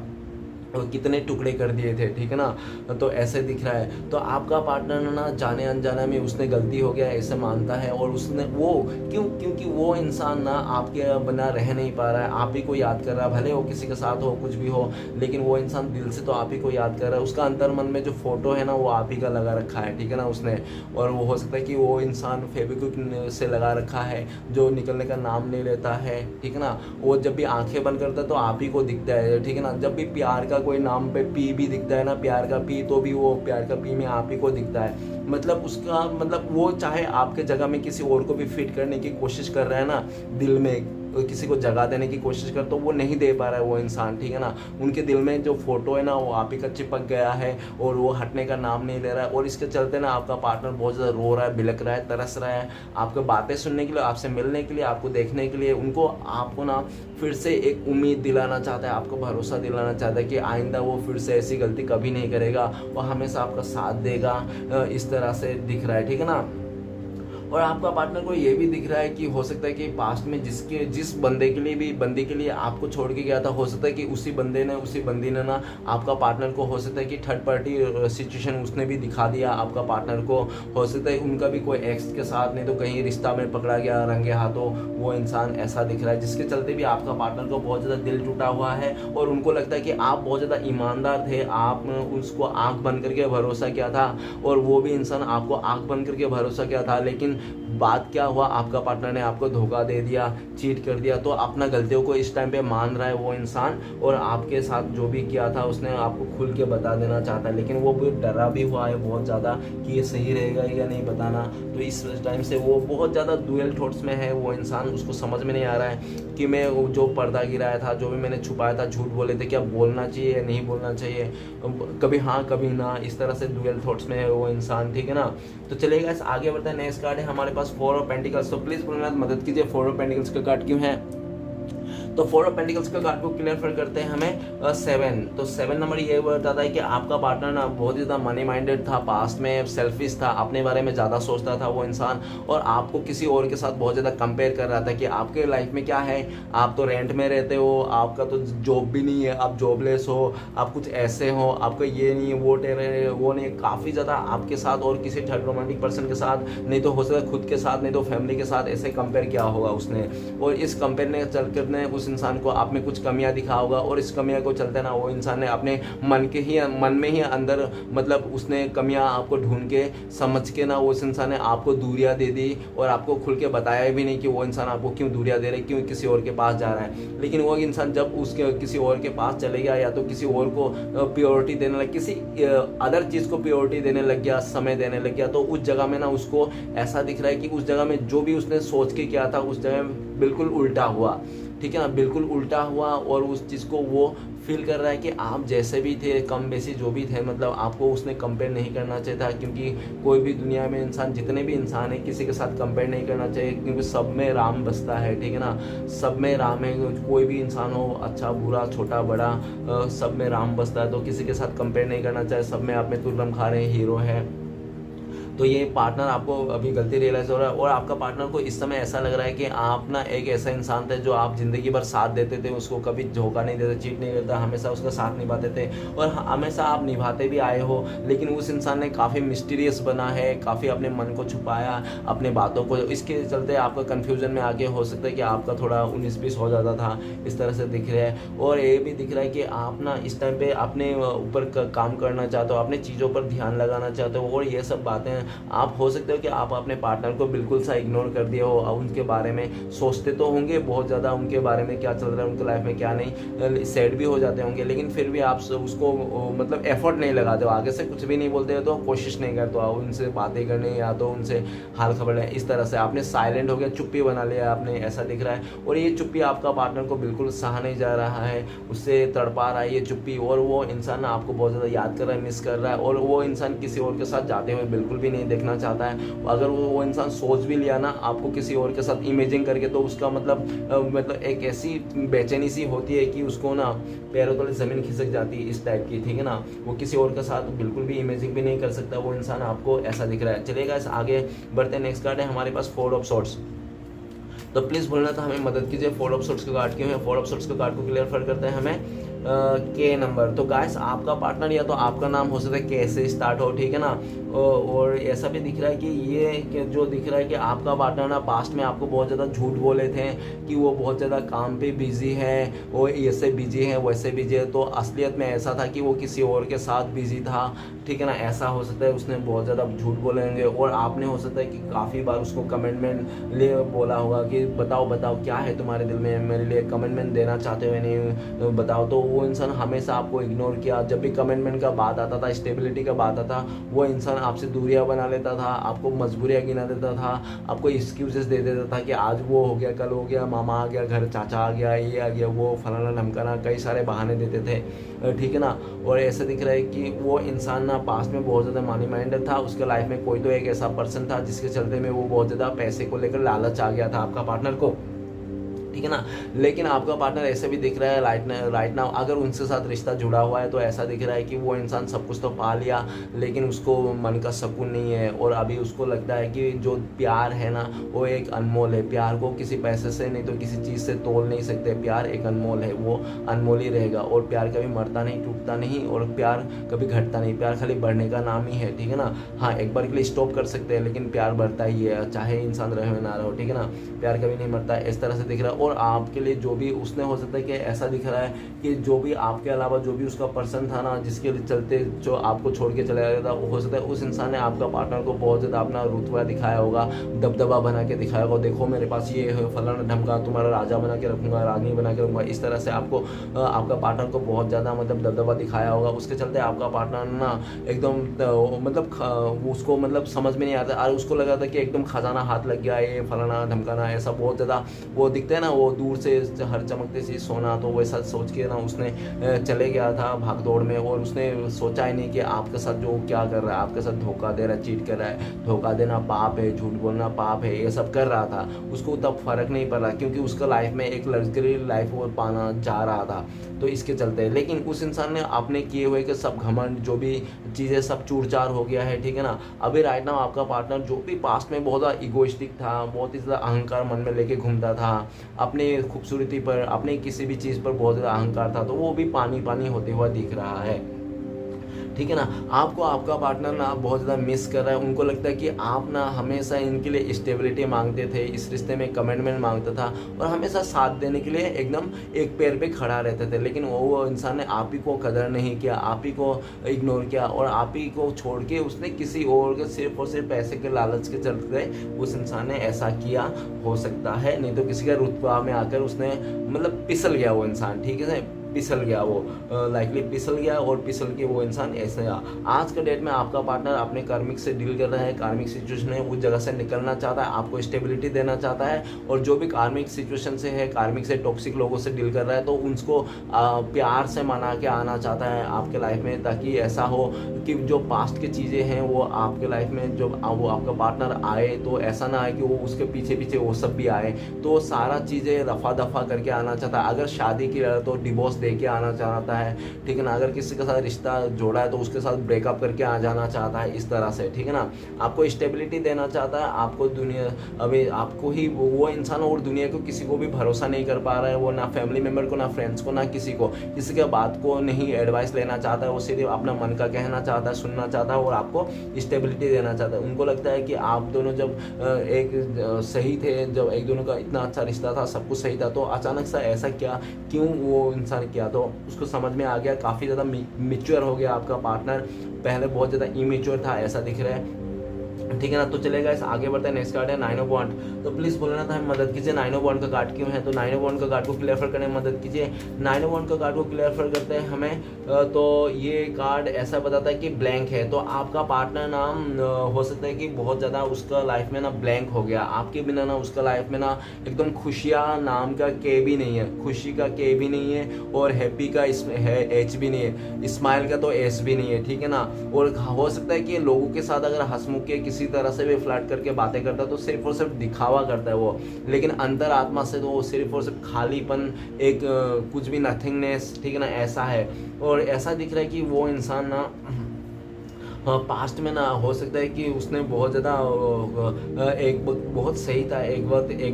और कितने टुकड़े कर दिए थे, ठीक है ना। तो ऐसे दिख रहा है। तो आपका पार्टनर ना जाने अनजाने में उसने गलती हो गया ऐसे मानता है, और उसने वो क्योंकि वो इंसान ना आपके बिना रह नहीं पा रहा है, आप ही को याद कर रहा है, भले वो किसी के साथ हो कुछ भी हो, लेकिन वो इंसान दिल से तो आप ही को याद कर रहा है। उसका अंतर मन में जो फोटो है ना वो आप ही का लगा रखा है, ठीक है ना उसने। और वो हो सकता है कि वो इंसान फेविक्विक से लगा रखा है जो निकलने का नाम नहीं लेता है, ठीक है ना। वो जब भी आंखें बंद करता है तो आप ही को दिखता है, ठीक है ना। जब भी प्यार का कोई नाम पे पी भी दिखता है ना, प्यार का पी, तो भी वो प्यार का पी में आप ही को दिखता है। मतलब उसका मतलब वो चाहे आपके जगह में किसी और को भी फिट करने की कोशिश कर रहा है ना, दिल में किसी को जगह देने की कोशिश कर, तो वो नहीं दे पा रहा है वो इंसान, ठीक है ना। उनके दिल में जो फोटो है ना वो आप ही का चिपक गया है और वो हटने का नाम नहीं ले रहा है। और इसके चलते ना आपका पार्टनर बहुत ज़्यादा रो रहा है, बिलक रहा है, तरस रहा है आपको बातें सुनने के लिए, आपसे मिलने के लिए, आपको देखने के लिए। उनको आपको ना फिर से एक उम्मीद दिलाना चाहता है, आपको भरोसा दिलाना चाहता है कि आइंदा वो फिर से ऐसी गलती कभी नहीं करेगा, वो हमेशा आपका साथ देगा। इस तरह से दिख रहा है, ठीक है ना। और आपका पार्टनर को ये भी दिख रहा है कि हो सकता है कि पास्ट में जिस बंदे के लिए आपको छोड़ के गया था, हो सकता है कि उसी बंदी ने ना आपका पार्टनर को, हो सकता है कि थर्ड पार्टी सिचुएशन उसने भी दिखा दिया आपका पार्टनर को। हो सकता है उनका भी कोई एक्स के साथ, नहीं तो कहीं रिश्ता में पकड़ा गया रंगे हाथों वो इंसान, ऐसा दिख रहा है। जिसके चलते भी आपका पार्टनर को बहुत ज़्यादा दिल टूटा हुआ है और उनको लगता है कि आप बहुत ज़्यादा ईमानदार थे, आपने उसको आँख बंद करके भरोसा किया था और वो भी इंसान आपको आँख बंद करके भरोसा किया था। लेकिन बात क्या हुआ, आपका पार्टनर ने आपको धोखा दे दिया, चीट कर दिया। तो अपना गलतियों को इस टाइम पे मान रहा है वो इंसान, और आपके साथ जो भी किया था उसने आपको खुल के बता देना चाहता है। लेकिन वो भी डरा भी हुआ है बहुत ज़्यादा कि ये सही रहेगा या नहीं बताना। तो इस टाइम से वो बहुत ज़्यादा डुअल थॉट्स में है वो इंसान। उसको समझ में नहीं आ रहा है कि मैं जो पर्दा गिराया था, जो भी मैंने छुपाया था, झूठ बोले थे, क्या बोलना चाहिए या नहीं बोलना चाहिए, कभी हाँ कभी ना, इस तरह से डुअल थॉट्स में है वो इंसान, ठीक है ना। तो चलेगा, इस आगे बढ़ते हैं। नेक्स्ट कार्ड है हमारे पास 4 ऑफ पेंटिकल्स। तो प्लीज बोलना मदद कीजिए, 4 ऑफ पेंटिकल्स का कार्ड क्यों है। तो 4 ऑफ पेंटिकल्स का कार्ड को क्लियर करते हैं हमें 7। तो 7 नंबर ये बताता है कि आपका पार्टनर ना बहुत ही ज़्यादा मनी माइंडेड था, पास्ट में सेल्फिश था, अपने बारे में ज़्यादा सोचता था वो इंसान, और आपको किसी और के साथ बहुत ज़्यादा कंपेयर कर रहा था कि आपके लाइफ में क्या है, आप तो रेंट में रहते हो, आपका तो जॉब भी नहीं है, आप जॉबलेस हो, आप कुछ ऐसे हो, आपका ये नहीं वो वो नहीं, काफ़ी ज़्यादा आपके साथ और किसी थर्ड रोमांटिक पर्सन के साथ, नहीं तो हो सकता है खुद के साथ, नहीं तो फैमिली के साथ ऐसे कंपेयर किया होगा उसने, और इस कंपेयर ने चल कर ने उस इंसान को आप में कुछ कमियां दिखा होगा, और इस कमियां को चलते ना वो इंसान ने अपने मन में ही अंदर मतलब उसने कमियां आपको ढूंढ के समझ के ना उस इंसान ने आपको दूरियां दे दी, और आपको खुल के बताया भी नहीं कि वो इंसान आपको क्यों दूरियां दे रहा है, क्यों किसी और के पास जा रहा है। लेकिन वो इंसान जब उसके किसी और के पास चले गया, या तो किसी और को प्योरिटी देने लग, किसी अदर चीज़ को प्योरिटी देने लग गया, समय देने लग गया, तो उस जगह में ना उसको ऐसा दिख रहा है कि उस जगह में जो भी उसने सोच के किया था उस जगह में बिल्कुल उल्टा हुआ, ठीक है ना, बिल्कुल उल्टा हुआ। और उस चीज़ को वो फील कर रहा है कि आप जैसे भी थे, कम बेसी जो भी थे, मतलब आपको उसने कंपेयर नहीं करना चाहिए था, क्योंकि कोई भी दुनिया में इंसान, जितने भी इंसान है, किसी के साथ कंपेयर नहीं करना चाहिए, क्योंकि सब में राम बसता है, ठीक है ना, सब में राम है। कोई भी इंसान हो, अच्छा बुरा छोटा बड़ा, सब में राम बसता है, तो किसी के साथ कंपेयर नहीं करना चाहिए, सब में आप में तुर्रम खा रहे हैं, हीरो है। तो ये पार्टनर आपको अभी गलती रियलाइज़ हो रहा है, और आपका पार्टनर को इस समय ऐसा लग रहा है कि आप ना एक ऐसा इंसान थे जो आप ज़िंदगी भर साथ देते थे, उसको कभी धोखा नहीं देते, चीट नहीं करता, हमेशा उसका साथ निभाते थे, और हमेशा आप निभाते भी आए हो। लेकिन उस इंसान ने काफ़ी मिस्टीरियस बना है, काफ़ी अपने मन को छुपाया, अपने बातों को, इसके चलते आपका कन्फ्यूजन में आगे हो सकता है कि आपका थोड़ा 19-20 हो जाता था, इस तरह से दिख रहा है। और ये भी दिख रहा है कि आप ना इस टाइम पे अपने ऊपर काम करना चाहते हो, अपने चीज़ों पर ध्यान लगाना चाहते हो, और ये सब बातें आप हो सकते हो कि आप अपने पार्टनर को बिल्कुल सा इग्नोर कर दिया हो। अब उनके बारे में सोचते तो होंगे बहुत ज़्यादा, उनके बारे में क्या चल रहा है उनके लाइफ में क्या नहीं, सैड भी हो जाते होंगे, लेकिन फिर भी आप उसको मतलब एफर्ट नहीं लगाते हो, आगे से कुछ भी नहीं बोलते हो, तो कोशिश नहीं करते हो उनसे बातें करने या तो उनसे हाल खबर लें। इस तरह से आपने साइलेंट हो गया, चुप्पी बना लिया आपने, ऐसा दिख रहा है। और ये चुप्पी आपका पार्टनर को बिल्कुल सहा नहीं जा रहा है, उससे तड़पा रहा है ये चुप्पी, और वो इंसान आपको बहुत ज़्यादा याद कर रहा है, मिस कर रहा है, और वो इंसान किसी और के साथ जाते हुए बिल्कुल भी नहीं देखना चाहता है। अगर वो इंसान सोच भी लिया ना आपको किसी और के साथ इमेजिन करके, तो उसका मतलब एक ऐसी बेचैनी सी होती है कि उसको ना पैरों तले ज़मीन खिसक जाती है, इस टाइप की, ठीक है ना। वो किसी और के साथ बिल्कुल भी इमेजिन भी नहीं कर सकता, वो इंसान आपको ऐसा दिख रहा है। चलिएगा आगे बढ़ते हैं। नेक्स्ट कार्ड है हमारे पास 4 ऑफ सॉर्ड्स। तो प्लीज़ बोलना था हमें मदद कीजिए, 4 ऑफ सॉर्ड्स का कार्ड क्यों है। 4 ऑफ सॉर्ड्स का कार्ड को क्लियर करते हैं हमें के नंबर। तो गाइस आपका पार्टनर या तो आपका नाम हो सकता है के से स्टार्ट हो, ठीक है ना। और ऐसा भी दिख रहा है कि ये जो दिख रहा है कि आपका पार्टनर ना पास्ट में आपको बहुत ज़्यादा झूठ बोले थे कि वो बहुत ज़्यादा काम पे बिजी है, वो ऐसे बिजी है वैसे बिजी है, तो असलियत में ऐसा था कि वो किसी और के साथ बिजी था, ठीक है ना। ऐसा हो सकता है उसने बहुत ज़्यादा झूठ बोले होंगे, और आपने हो सकता है कि काफ़ी बार उसको कमिटमेंट ले बोला होगा कि बताओ क्या है तुम्हारे दिल में, मेरे लिए कमिटमेंट देना चाहते हो नहीं, बताओ। तो वो इंसान हमेशा आपको इग्नोर किया, जब भी कमिटमेंट का बात आता था, स्टेबिलिटी का बात आता था, वो इंसान आपसे दूरियां बना लेता था, आपको मजबूरियां गिना देता था, आपको एक्सक्यूजेस दे देता था कि आज वो हो गया, कल हो गया, मामा आ गया घर, चाचा आ गया, ये आ गया, वो फलाना ढमकाना, कई सारे बहाने देते थे, ठीक है ना। और ऐसा दिख रहा है कि वो इंसान ना पास्ट में बहुत ज़्यादा मनी माइंडेड था, उसके लाइफ में कोई तो एक ऐसा पर्सन था जिसके चलते में वो बहुत ज़्यादा पैसे को लेकर लालच आ गया था आपका पार्टनर को, ठीक है ना। लेकिन आपका पार्टनर ऐसे भी दिख रहा है राइट नाउ, अगर उनके साथ रिश्ता जुड़ा हुआ है तो ऐसा दिख रहा है कि वो इंसान सब कुछ तो पा लिया, लेकिन उसको मन का सुकून नहीं है, और अभी उसको लगता है कि जो प्यार है ना वो एक अनमोल है, प्यार को किसी पैसे से नहीं तो किसी चीज़ से तोल नहीं सकते, प्यार एक अनमोल है, वो अनमोल ही रहेगा। और प्यार कभी मरता नहीं, टूटता नहीं, और प्यार कभी घटता नहीं, प्यार खाली बढ़ने का नाम ही है, ठीक है ना। हाँ, एक बार के लिए स्टॉप कर सकते हैं, लेकिन प्यार बढ़ता ही है, चाहे इंसान रहे ना रहो, ठीक है ना। प्यार कभी नहीं मरता, इस तरह से दिख रहा है। और आपके लिए जो भी उसने हो सकता है कि ऐसा दिख रहा है कि जो भी आपके अलावा जो भी उसका पर्सन था ना जिसके चलते जो आपको छोड़ के चला गया था, वो हो सकता है उस इंसान ने आपका पार्टनर को बहुत ज़्यादा अपना रुतबा दिखाया होगा, दबदबा बना के दिखाया होगा, देखो मेरे पास ये है, फलाना ढमका, तुम्हारा राजा बना के रखूँगा, रानी बना के रखूँगा, इस तरह से आपको आपका पार्टनर को बहुत ज़्यादा मतलब दबदबा दिखाया होगा। उसके चलते आपका पार्टनर ना एकदम मतलब उसको मतलब समझ में नहीं आता, और उसको लगा था कि एकदम खजाना हाथ लग गया, ये फलाना ढमकाना, ऐसा बहुत ज़्यादा वो दिखते हैं ना, वो दूर से हर चमकती सी सोना, तो वैसा सोच के ना उसने चले गया था भाग दौड़ में, और उसने सोचा ही नहीं कि आपके साथ जो क्या कर रहा है, आपके साथ धोखा दे रहा है, चीट कर रहा है। धोखा देना पाप है, झूठ बोलना पाप है, ये सब कर रहा था। उसको तब फर्क नहीं पड़ रहा, क्योंकि उसका लाइफ में एक लग्जरी लाइफ वो पाना जा रहा था, तो इसके चलते। लेकिन उस इंसान ने अपने किए हुए के सब घमंड, जो भी चीज़ें सब चूर-चार हो गया है, ठीक है ना। अभी राइट नाउ आपका पार्टनर जो भी पास्ट में बहुत ज़्यादा इगोइस्टिक था, बहुत ही ज़्यादा अहंकार मन में लेके घूमता था, अपने खूबसूरती पर, अपने किसी भी चीज़ पर बहुत ज़्यादा अहंकार था, तो वो भी पानी पानी होते हुआ दिख रहा है, ठीक है ना। आपको आपका पार्टनर ना बहुत ज़्यादा मिस कर रहा है। उनको लगता है कि आप ना हमेशा इनके लिए स्टेबिलिटी मांगते थे, इस रिश्ते में कमिटमेंट मांगता था, और हमेशा साथ देने के लिए एकदम एक पैर पे खड़ा रहते थे। लेकिन वो इंसान ने आप ही को कदर नहीं किया, आप ही को इग्नोर किया, और आप ही को छोड़ के उसने किसी और के सिर्फ और सिर्फ पैसे के लालच के चलते उस इंसान ने ऐसा किया। हो सकता है नहीं तो किसी का रुतबा में आकर उसने मतलब पिसल गया वो इंसान, ठीक है, पिसल गया वो, लाइकली पिसल गया, और पिसल के वो इंसान ऐसे आज के डेट में आपका पार्टनर अपने कार्मिक से डील कर रहा है, कार्मिक सिचुएशन है, उस जगह से निकलना चाहता है, आपको स्टेबिलिटी देना चाहता है। और जो भी कार्मिक सिचुएशन से है, कार्मिक से टॉक्सिक लोगों से डील कर रहा है, तो उनको प्यार से मना के आना चाहता है आपके लाइफ में, ताकि ऐसा हो कि जो पास्ट की चीज़ें हैं वो आपके लाइफ में जब वो आपका पार्टनर आए तो ऐसा ना आए कि वो उसके पीछे पीछे वो सब भी आए। तो सारा चीज़ें रफा दफा करके आना चाहता है। अगर शादी की तो डिवोर्स दे के आना चाहता है, ठीक है ना। अगर किसी के साथ रिश्ता जोड़ा है तो उसके साथ ब्रेकअप करके आ जाना चाहता है, इस तरह से, ठीक है ना। आपको स्टेबिलिटी देना चाहता है, आपको दुनिया अभी आपको ही वो इंसान, और दुनिया को किसी को भी भरोसा नहीं कर पा रहा है वो, ना फैमिली मेम्बर को, ना फ्रेंड्स को, ना किसी को, किसी के बात को नहीं एडवाइस लेना चाहता है। वो सिर्फ अपना मन का कहना चाहता है, सुनना चाहता है, और आपको स्टेबिलिटी देना चाहता है। उनको लगता है कि आप दोनों जब एक सही थे, जब एक दोनों का इतना अच्छा रिश्ता था, सब कुछ सही था, तो अचानक से ऐसा क्या, क्यों वो इंसान किया। तो उसको समझ में आ गया, काफ़ी ज़्यादा मैच्योर हो गया आपका पार्टनर। पहले बहुत ज़्यादा इमेच्योर था, ऐसा दिख रहा है, ठीक है ना। तो चलेगा, इस आगे बढ़ते हैं। नेक्स्ट कार्ड है 9 ऑफ वॉन्ड। तो प्लीज़ बोलना था हमें मदद कीजिए, 9 ऑफ वॉन्ड का कार्ड क्यों है, तो 9 ऑफ वॉन्ड का कार्ड को क्लियर करने में मदद कीजिए। 9 ऑफ वॉन्ड का कार्ड को क्लियर करते हैं हमें, तो ये कार्ड ऐसा बताता है कि ब्लैंक है। तो आपका पार्टनर नाम हो सकता है कि बहुत ज़्यादा उसका लाइफ में ना ब्लैंक हो गया, आपके बिना ना उसका लाइफ में ना एकदम खुशियाँ नाम का के भी नहीं है, खुशी का के भी नहीं है, और हैप्पी का है एच भी नहीं है, स्माइल का तो एस भी नहीं है, ठीक है ना। और हो सकता है कि लोगों के साथ अगर हंसमुख के किसी तरह से भी फ्लर्ट करके बातें करता है तो सिर्फ और सिर्फ दिखावा करता है वो, लेकिन अंतर आत्मा से तो वो सिर्फ और सिर्फ खालीपन, एक कुछ भी नथिंगनेस, ठीक है ना, ऐसा है। और ऐसा दिख रहा है कि वो इंसान ना पास्ट में ना हो सकता है कि उसने बहुत ज़्यादा एक बहुत सही था, एक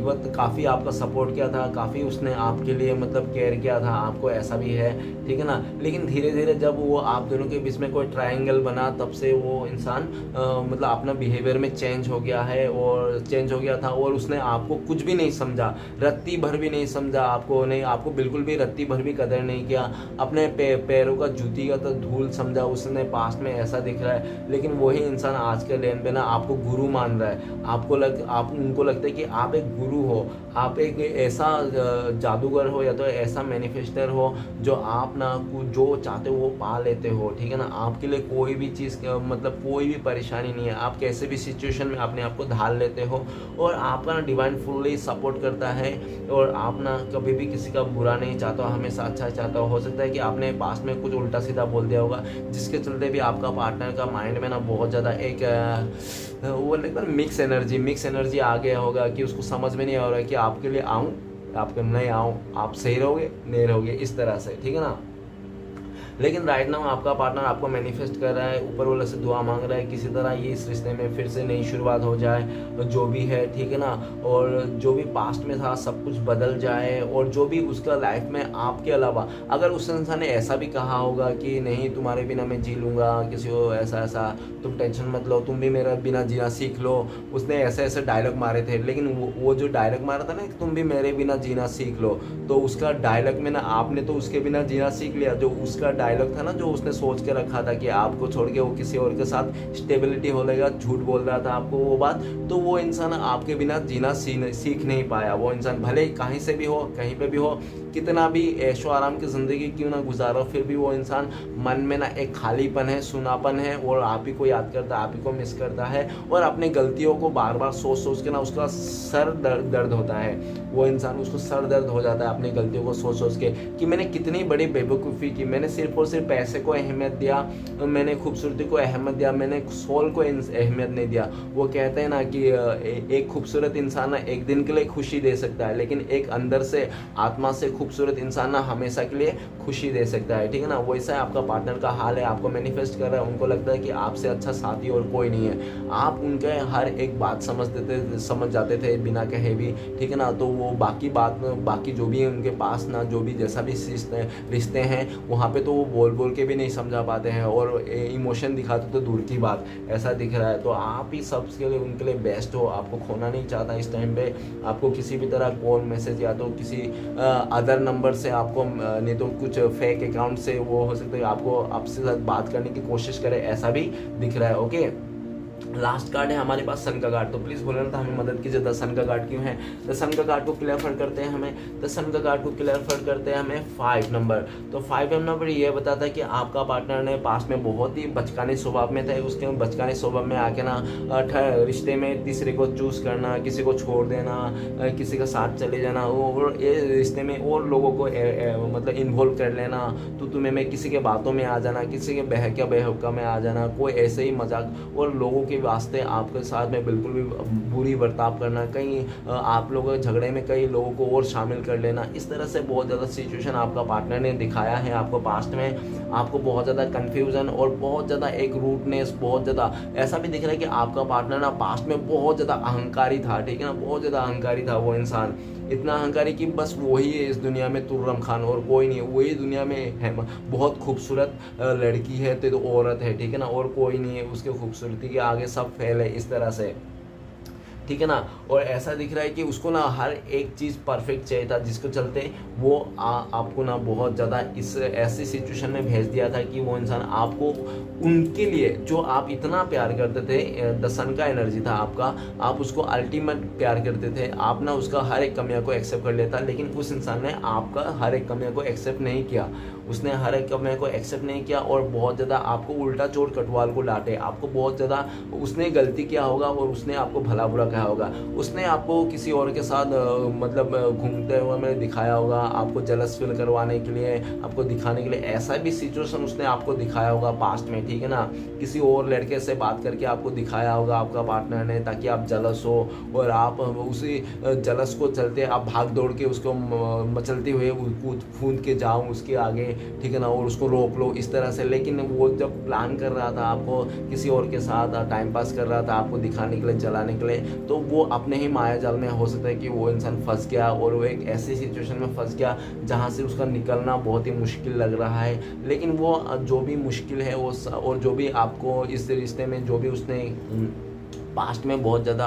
वक्त काफ़ी आपका सपोर्ट किया था, काफ़ी उसने आपके लिए मतलब केयर किया था आपको, ऐसा भी है, ठीक है ना। लेकिन धीरे धीरे जब वो आप दोनों के बीच में कोई ट्रायंगल बना, तब से वो इंसान मतलब अपना बिहेवियर में चेंज हो गया है, और चेंज हो गया था, और उसने आपको कुछ भी नहीं समझा, रत्ती भर भी नहीं समझा आपको, नहीं आपको बिल्कुल भी रत्ती भर भी कदर नहीं किया, अपने पैरों का जूती का तो धूल समझा उसने पास्ट में, ऐसा दिख रहा है। लेकिन वही इंसान आज के लेन पे ना आपको गुरु मान रहा है, उनको लगता है कि आप एक गुरु हो, आप एक ऐसा जादूगर हो, या तो ऐसा मैनिफेस्टर हो जो आप ना जो चाहते हो वो पा लेते हो, ठीक है ना। आपके लिए कोई भी चीज़ मतलब कोई भी परेशानी नहीं है, आप कैसे भी सिचुएशन में अपने आप को ढाल लेते हो, और आपका ना डिवाइन फुल्ली सपोर्ट करता है, और आप ना कभी भी किसी का बुरा नहीं चाहता, हमेशा अच्छा चाहता हो सकता है कि आपने पास्ट में कुछ उल्टा सीधा बोल दिया होगा, जिसके चलते भी आपका पार्टनर का माइंड में ना बहुत ज़्यादा एक वो लगता है मिक्स एनर्जी आ गया होगा, कि उसको समझ में नहीं आ रहा है कि आपके लिए आऊँ, आपके नहीं आऊँ, आप सही रहोगे नहीं रहोगे, इस तरह से, ठीक है ना। लेकिन राइट नाउ आपका पार्टनर आपको मैनिफेस्ट कर रहा है, ऊपर वाले से दुआ मांग रहा है, किसी तरह ये इस रिश्ते में फिर से नई शुरुआत हो जाए, जो भी है, ठीक है ना। और जो भी पास्ट में था सब कुछ बदल जाए, और जो भी उसका लाइफ में आपके अलावा, अगर उस इंसान ने ऐसा भी कहा होगा कि नहीं तुम्हारे बिना मैं जी लूँगा, किसी को ऐसा तुम टेंशन मत लो, तुम भी मेरा बिना जीना सीख लो, उसने ऐसे डायलॉग मारे थे, लेकिन वो जो डायलॉग मारा था ना कि तुम भी मेरे बिना जीना सीख लो, तो उसका डायलॉग में ना आपने तो उसके बिना जीना सीख लिया, जो उसका डायलॉग था ना जो उसने सोच के रखा था कि आपको छोड़ के वो किसी और के साथ स्टेबिलिटी हो लेगा, झूठ बोल रहा था आपको वो बात, तो वो इंसान आपके बिना जीना सीख नहीं पाया। वो इंसान भले कहीं से भी हो, कहीं पे भी हो, कितना भी ऐशो आराम की ज़िंदगी क्यों ना गुजारो, फिर भी वो इंसान मन में ना एक खालीपन है, सुनापन है, और आप ही को याद करता है, आप ही को मिस करता है, और अपनी गलतियों को बार बार सोच सोच के ना उसका सर दर्द होता है। वो इंसान, उसको सर दर्द हो जाता है अपनी गलतियों को सोच सोच के कि मैंने कितनी बड़ी बेवकूफ़ी की, मैंने सिर्फ और सिर्फ पैसे को अहमियत दिया, मैंने खूबसूरती को अहमियत दिया, मैंने सोल को अहमियत नहीं दिया। वो कहते हैं ना कि एक खूबसूरत इंसान ना एक दिन के लिए खुशी दे सकता है, लेकिन एक अंदर से आत्मा से खूबसूरत इंसान ना हमेशा के लिए खुशी दे सकता है, ठीक है ना। वैसा है आपका पार्टनर का हाल है, आपको मैनिफेस्ट कर रहा है, उनको लगता है कि आपसे अच्छा साथी और कोई नहीं है, आप उनके हर एक बात समझ जाते थे बिना कहे भी, ठीक है ना। तो वो बाकी जो भी है उनके पास ना, जो भी जैसा भी रिश्ते हैं वहाँ पे तो वो बोल के भी नहीं समझा पाते हैं, और इमोशन दिखाते तो दूर की बात, ऐसा दिख रहा है। तो आप ही सबके लिए उनके लिए बेस्ट हो, आपको खोना नहीं चाहता इस टाइम पे। आपको किसी भी तरह कॉल मैसेज या तो किसी अदर नंबर से आपको, नहीं तो कुछ फेक अकाउंट से वो हो सकता है आपको आपसे साथ बात करने की कोशिश करे, ऐसा भी दिख रहा है। ओके, लास्ट कार्ड है हमारे पास सन का कार्ड। तो प्लीज़ बोले ना था हमें मदद कीजिए, द सन का कार्ड क्यों है। द सन का कार्ड को क्लियर करते हैं हमें, द सन का कार्ड को क्लियर करते हैं हमें 5 नंबर। तो 5 नंबर ये बताता है कि आपका पार्टनर ने पास में बहुत ही बचकाने स्वभाव में थे, उसके बचकाने स्वभाव में आके ना रिश्ते में तीसरे को चूज करना, किसी को छोड़ देना, किसी का साथ चले जाना, और ये रिश्ते में और लोगों को मतलब इन्वॉल्व कर लेना, तो तुम्हें मैं किसी के बातों में आ जाना, किसी के बहका में आ जाना, कोई ऐसे ही मजाक और लोगों के वास्ते आपके साथ में बिल्कुल भी बुरी बर्ताव करना, कहीं आप लोगों के झगड़े में कई लोगों को और शामिल कर लेना, इस तरह से बहुत ज़्यादा सिचुएशन आपका पार्टनर ने दिखाया है आपको पास्ट में। आपको बहुत ज़्यादा कन्फ्यूज़न और बहुत ज़्यादा एक रूटनेस, बहुत ज़्यादा ऐसा भी दिख रहा है कि आपका पार्टनर ना पास्ट में बहुत ज़्यादा अहंकारी था, ठीक है ना, बहुत ज़्यादा अहंकारी था वो इंसान, इतना अहंकारी कि बस वही है इस दुनिया में तुर्रम खान और कोई नहीं है, वही दुनिया में है, बहुत खूबसूरत लड़की है तो औरत है, ठीक है ना, और कोई नहीं है, उसके खूबसूरती के आगे सब फेल है, इस तरह से, ठीक है ना। और ऐसा दिख रहा है कि उसको ना हर एक चीज़ परफेक्ट चाहिए था, जिसको चलते वो आपको ना बहुत ज़्यादा इस ऐसी सिचुएशन में भेज दिया था कि वो इंसान आपको उनके लिए जो आप इतना प्यार करते थे, द सन का एनर्जी था आपका, आप उसको अल्टीमेट प्यार करते थे, आप ना उसका हर एक कमियां को एक्सेप्ट कर लेता, लेकिन उस इंसान ने आपका हर एक कमियां को एक्सेप्ट नहीं किया, उसने हर एक कमियां को एक्सेप्ट नहीं किया, और बहुत ज़्यादा आपको उल्टा चोर कटवाल को डांटे, आपको बहुत ज़्यादा उसने गलती किया होगा और उसने आपको भला बुरा कहा होगा, उसने आपको किसी और के साथ मतलब घूमते हुए में दिखाया होगा, आपको जलस फील करवाने के लिए, आपको दिखाने के लिए, ऐसा भी सिचुएशन उसने आपको दिखाया होगा पास्ट में, ठीक है ना, किसी और लड़के से बात करके आपको दिखाया होगा आपका पार्टनर ने, ताकि आप जलस हो और आप उसी जलस को चलते आप भाग दौड़ के उसको मचलते हुए कूद के जाओ उसके आगे, ठीक है ना, और उसको रोक लो इस तरह से। लेकिन वो जब प्लान कर रहा था आपको किसी और के साथ टाइम पास कर रहा था आपको दिखाने के लिए, जलाने के लिए, तो वो अपने ही माया जाल में हो सकता है कि वो इंसान फंस गया, और वो एक ऐसी सिचुएशन में फंस गया जहाँ से उसका निकलना बहुत ही मुश्किल लग रहा है। लेकिन वो जो भी मुश्किल है वो और जो भी आपको इस रिश्ते में जो भी उसने पास्ट में बहुत ज़्यादा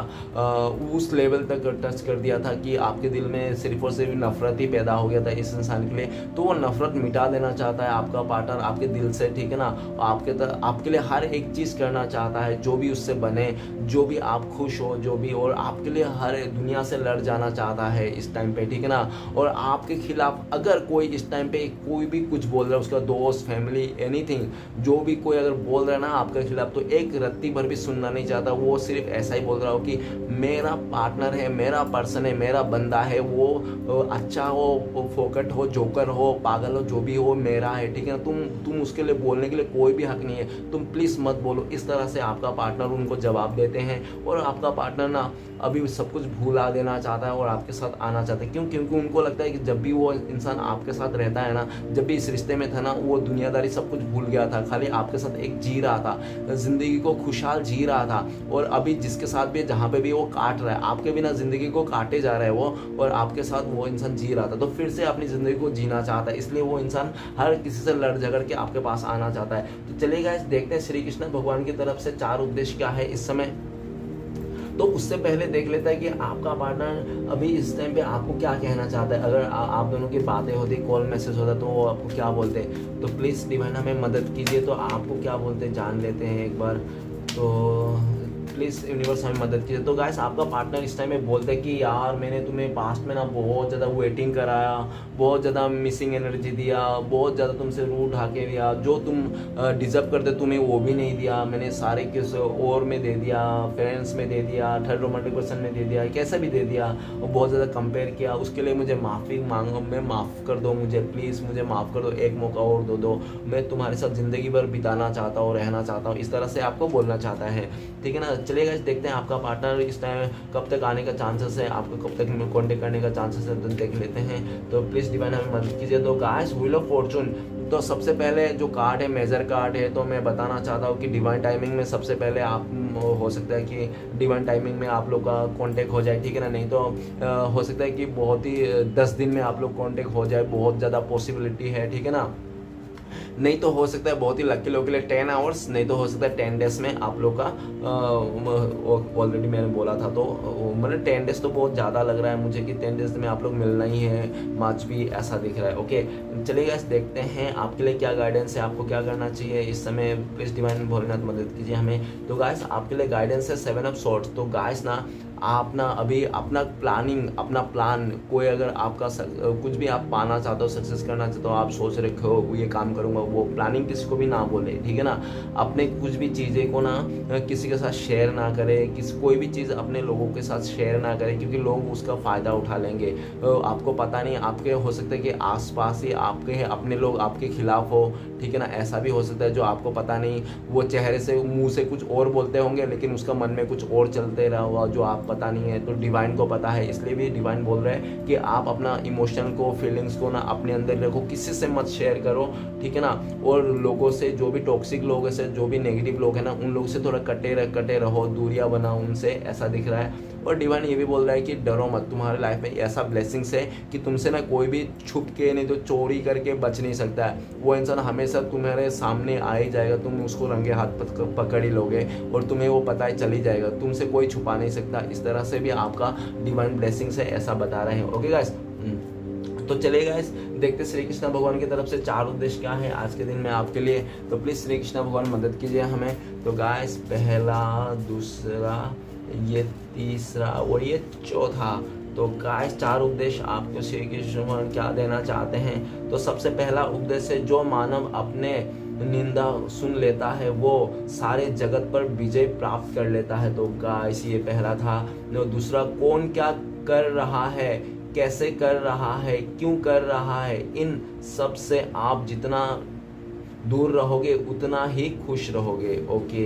उस लेवल तक टच कर दिया था कि आपके दिल में सिर्फ और सिर्फ नफरत ही पैदा हो गया था इस इंसान के लिए, तो वो नफरत मिटा देना चाहता है आपका पार्टनर आपके दिल से, ठीक है ना, आपके लिए हर एक चीज़ करना चाहता है, जो भी उससे बने, जो भी आप खुश हो, जो भी, और आपके लिए हर दुनिया से लड़ जाना चाहता है इस टाइम पे, ठीक है ना। और आपके खिलाफ अगर कोई इस टाइम पे कोई भी कुछ बोल रहा है, उसका दोस्त, फैमिली, एनीथिंग, जो भी कोई अगर बोल रहा है ना आपके खिलाफ, तो एक रत्ती भर भी सुनना नहीं चाहता, वो सिर्फ ऐसा ही बोल रहा हो कि मेरा पार्टनर है, मेरा पर्सन है, मेरा बंदा है, वो अच्छा हो, फोकट हो, जोकर हो, पागल हो, जो भी हो, मेरा है, ठीक है ना, तुम उसके लिए बोलने के लिए कोई भी हक नहीं है, तुम प्लीज़ मत बोलो, इस तरह से आपका पार्टनर उनको जवाब देते हैं। और आपका पार्टनर ना अभी सब कुछ भूला देना चाहता है और आपके साथ आना चाहता है, क्यों? क्योंकि उनको लगता है कि जब भी वो इंसान आपके साथ रहता है ना, जब भी इस रिश्ते में था ना, वो दुनियादारी सब कुछ भूल गया था, खाली आपके साथ एक जी रहा था, ज़िंदगी को खुशहाल जी रहा था, और अभी जिसके साथ भी जहाँ पे भी वो काट रहा है, आपके बिना ज़िंदगी को काटे जा रहा है वो, और आपके साथ वो इंसान जी रहा था, तो फिर से अपनी ज़िंदगी को जीना चाहता है, इसलिए वो इंसान हर किसी से लड़ झगड़ के आपके पास आना चाहता है। तो चलिए गाइस देखते हैं श्री कृष्ण भगवान की तरफ से 4 उपदेश क्या है इस समय। तो उससे पहले देख लेता है कि आपका पार्टनर अभी इस टाइम पे आपको क्या कहना चाहता है। अगर आप दोनों की बातें होती, कॉल मैसेज होता, तो वो आपको क्या बोलते हैं। तो प्लीज़ डिवाइन हमें मदद कीजिए, तो आपको क्या बोलते हैं जान लेते हैं एक बार। तो प्लीज़ यूनिवर्स हमें मदद कीजिए। तो गाइस आपका पार्टनर इस टाइम में बोलता है कि यार मैंने तुम्हें पास्ट में ना बहुत ज़्यादा वेटिंग कराया, बहुत ज़्यादा मिसिंग एनर्जी दिया, बहुत ज़्यादा तुमसे रूट ढाके दिया, जो तुम डिज़र्व करते तुम्हें वो भी नहीं दिया, मैंने सारे किसी और में दे दिया, फ्रेंड्स में दे दिया, थर्ड रोमांटिक पर्सन में दे दिया, कैसा भी दे दिया, और बहुत ज़्यादा कंपेयर किया। उसके लिए मुझे माफ़ी मांगो, मैं माफ़ कर दो मुझे, प्लीज़ मुझे माफ़ कर दो, एक मौका और दो, मैं तुम्हारे साथ ज़िंदगी भर बिताना चाहता हूँ, रहना चाहता हूँ। इस तरह से आपको बोलना चाहता है, ठीक है ना। चलिए गाइस देखते हैं आपका पार्टनर इस टाइम कब तक आने का चांसेस है, आपको कब तक कॉन्टेक्ट करने का चांसेस है, तो देख लेते हैं। तो प्लीज़ डिवाइन हमें मदद कीजिए। तो गाइस व्हील ऑफ फॉर्चून, तो सबसे पहले जो कार्ड है मेजर कार्ड है, तो मैं बताना चाहता हूँ कि डिवाइन टाइमिंग में सबसे पहले आप हो सकता है कि डिवाइन टाइमिंग में आप लोग का कांटेक्ट हो जाए, ठीक है ना। नहीं तो हो सकता है कि बहुत ही 10 दिन में आप लोग कांटेक्ट हो जाए, बहुत ज़्यादा पॉसिबिलिटी है, ठीक है ना। नहीं तो हो सकता है बहुत ही लकी लोगों के लिए 10 आवर्स, नहीं तो हो सकता है 10 डेज में आप लोग का ऑलरेडी मैंने बोला था। तो मतलब 10 डेज तो बहुत ज़्यादा लग रहा है मुझे कि 10 डेज में आप लोग मिलना ही है, मार्च भी ऐसा दिख रहा है। ओके चलिए गाइस देखते हैं आपके लिए क्या गाइडेंस है, आपको क्या करना चाहिए इस समय। प्लीज़ डिवाइन भोलेनाथ मदद कीजिए हमें। तो गाइस आपके लिए गाइडेंस है 7 ऑफ सॉर्ड्स। तो गाइस ना आप ना अभी अपना प्लानिंग, अपना प्लान, कोई अगर आपका कुछ भी आप पाना चाहते हो, सक्सेस करना चाहते हो, आप सोच रखे हो ये काम करूँगा, वो प्लानिंग किसी को भी ना बोले, ठीक है ना। अपने कुछ भी चीज़ें को ना किसी के साथ शेयर ना करें, कोई भी चीज़ अपने लोगों के साथ शेयर ना करें, क्योंकि लोग उसका फ़ायदा उठा लेंगे। आपको पता नहीं, आपके हो सकता है कि आसपास ही आपके अपने लोग आपके खिलाफ हो, ठीक है ना। ऐसा भी हो सकता है जो आपको पता नहीं, वो चेहरे से मुंह से कुछ और बोलते होंगे लेकिन उसका मन में कुछ और चलते रहा हुआ जो आप पता नहीं है। तो डिवाइन को पता है, इसलिए भी डिवाइन बोल रहे हैं कि आप अपना इमोशन को, फीलिंग्स को ना अपने अंदर रखो, किसी से मत शेयर करो, ठीक है ना। और लोगों से, जो भी टॉक्सिक लोग हैं, जो भी नेगेटिव लोग हैं ना, उन लोगों से थोड़ा कटे रहो, दूरियां बनाओ उनसे, ऐसा दिख रहा है। और डिवाइन ये भी बोल रहा है कि डरो मत, तुम्हारे लाइफ में ऐसा ब्लेसिंग्स है कि तुमसे ना कोई भी छुप के, नहीं तो चोरी करके बच नहीं सकता है। वो इंसान हमेशा तुम्हारे सामने आ ही जाएगा, तुम उसको रंगे हाथ पकड़ ही लोगे और तुम्हें वो पता ही चल ही जाएगा, तुमसे कोई छुपा नहीं सकता। इस तरह से भी आपका डिवाइन ब्लेसिंग्स है, ऐसा बता रहे हैं। ओके गाइस, तो चलिए गाइस देखते श्री कृष्ण भगवान की तरफ से 4 उद्देश्य क्या है आज के दिन में आपके लिए। तो प्लीज़ श्री कृष्ण भगवान मदद कीजिए हमें। तो गाइस पहला, दूसरा, ये तीसरा और ये चौथा। तो गाइस 4 उद्देश्य आपको श्री कृष्ण भगवान क्या देना चाहते हैं। तो सबसे पहला उद्देश्य, जो मानव अपने निंदा सुन लेता है वो सारे जगत पर विजय प्राप्त कर लेता है। तो गाइस ये पहला था। दूसरा, कौन क्या कर रहा है, कैसे कर रहा है, क्यों कर रहा है, इन सब से आप जितना दूर रहोगे उतना ही खुश रहोगे। ओके,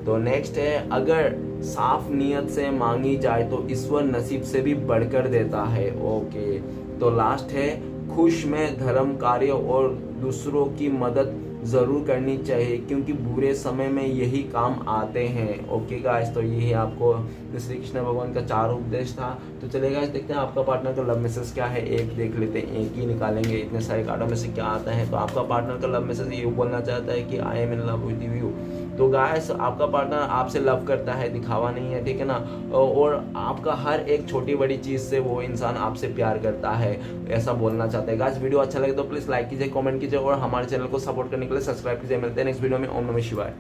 तो नेक्स्ट है, अगर साफ नियत से मांगी जाए तो ईश्वर नसीब से भी बढ़कर देता है। ओके, तो लास्ट है, खुश में धर्म कार्य और दूसरों की मदद ज़रूर करनी चाहिए, क्योंकि बुरे समय में यही काम आते हैं। ओके गाइस, तो यही आपको श्री कृष्ण भगवान का 4 उपदेश था। तो चलिए गाइस देखते हैं आपका पार्टनर का लव मैसेज क्या है। एक देख लेते हैं, एक ही निकालेंगे, इतने सारे कार्डों में से क्या आता है। तो आपका पार्टनर का लव मैसेज ये बोलना चाहता है कि I am in love with you. तो गाइस आपका पार्टनर आपसे लव करता है, दिखावा नहीं है, ठीक है ना। और आपका हर एक छोटी बड़ी चीज़ से वो इंसान आपसे प्यार करता है, ऐसा बोलना चाहता है। गाइस वीडियो अच्छा लगे तो प्लीज़ लाइक कीजिए, कमेंट कीजिए और हमारे चैनल को सपोर्ट करने के लिए सब्सक्राइब कीजिए। मिलते हैं नेक्स्ट वीडियो में। ओम नमः शिवाय।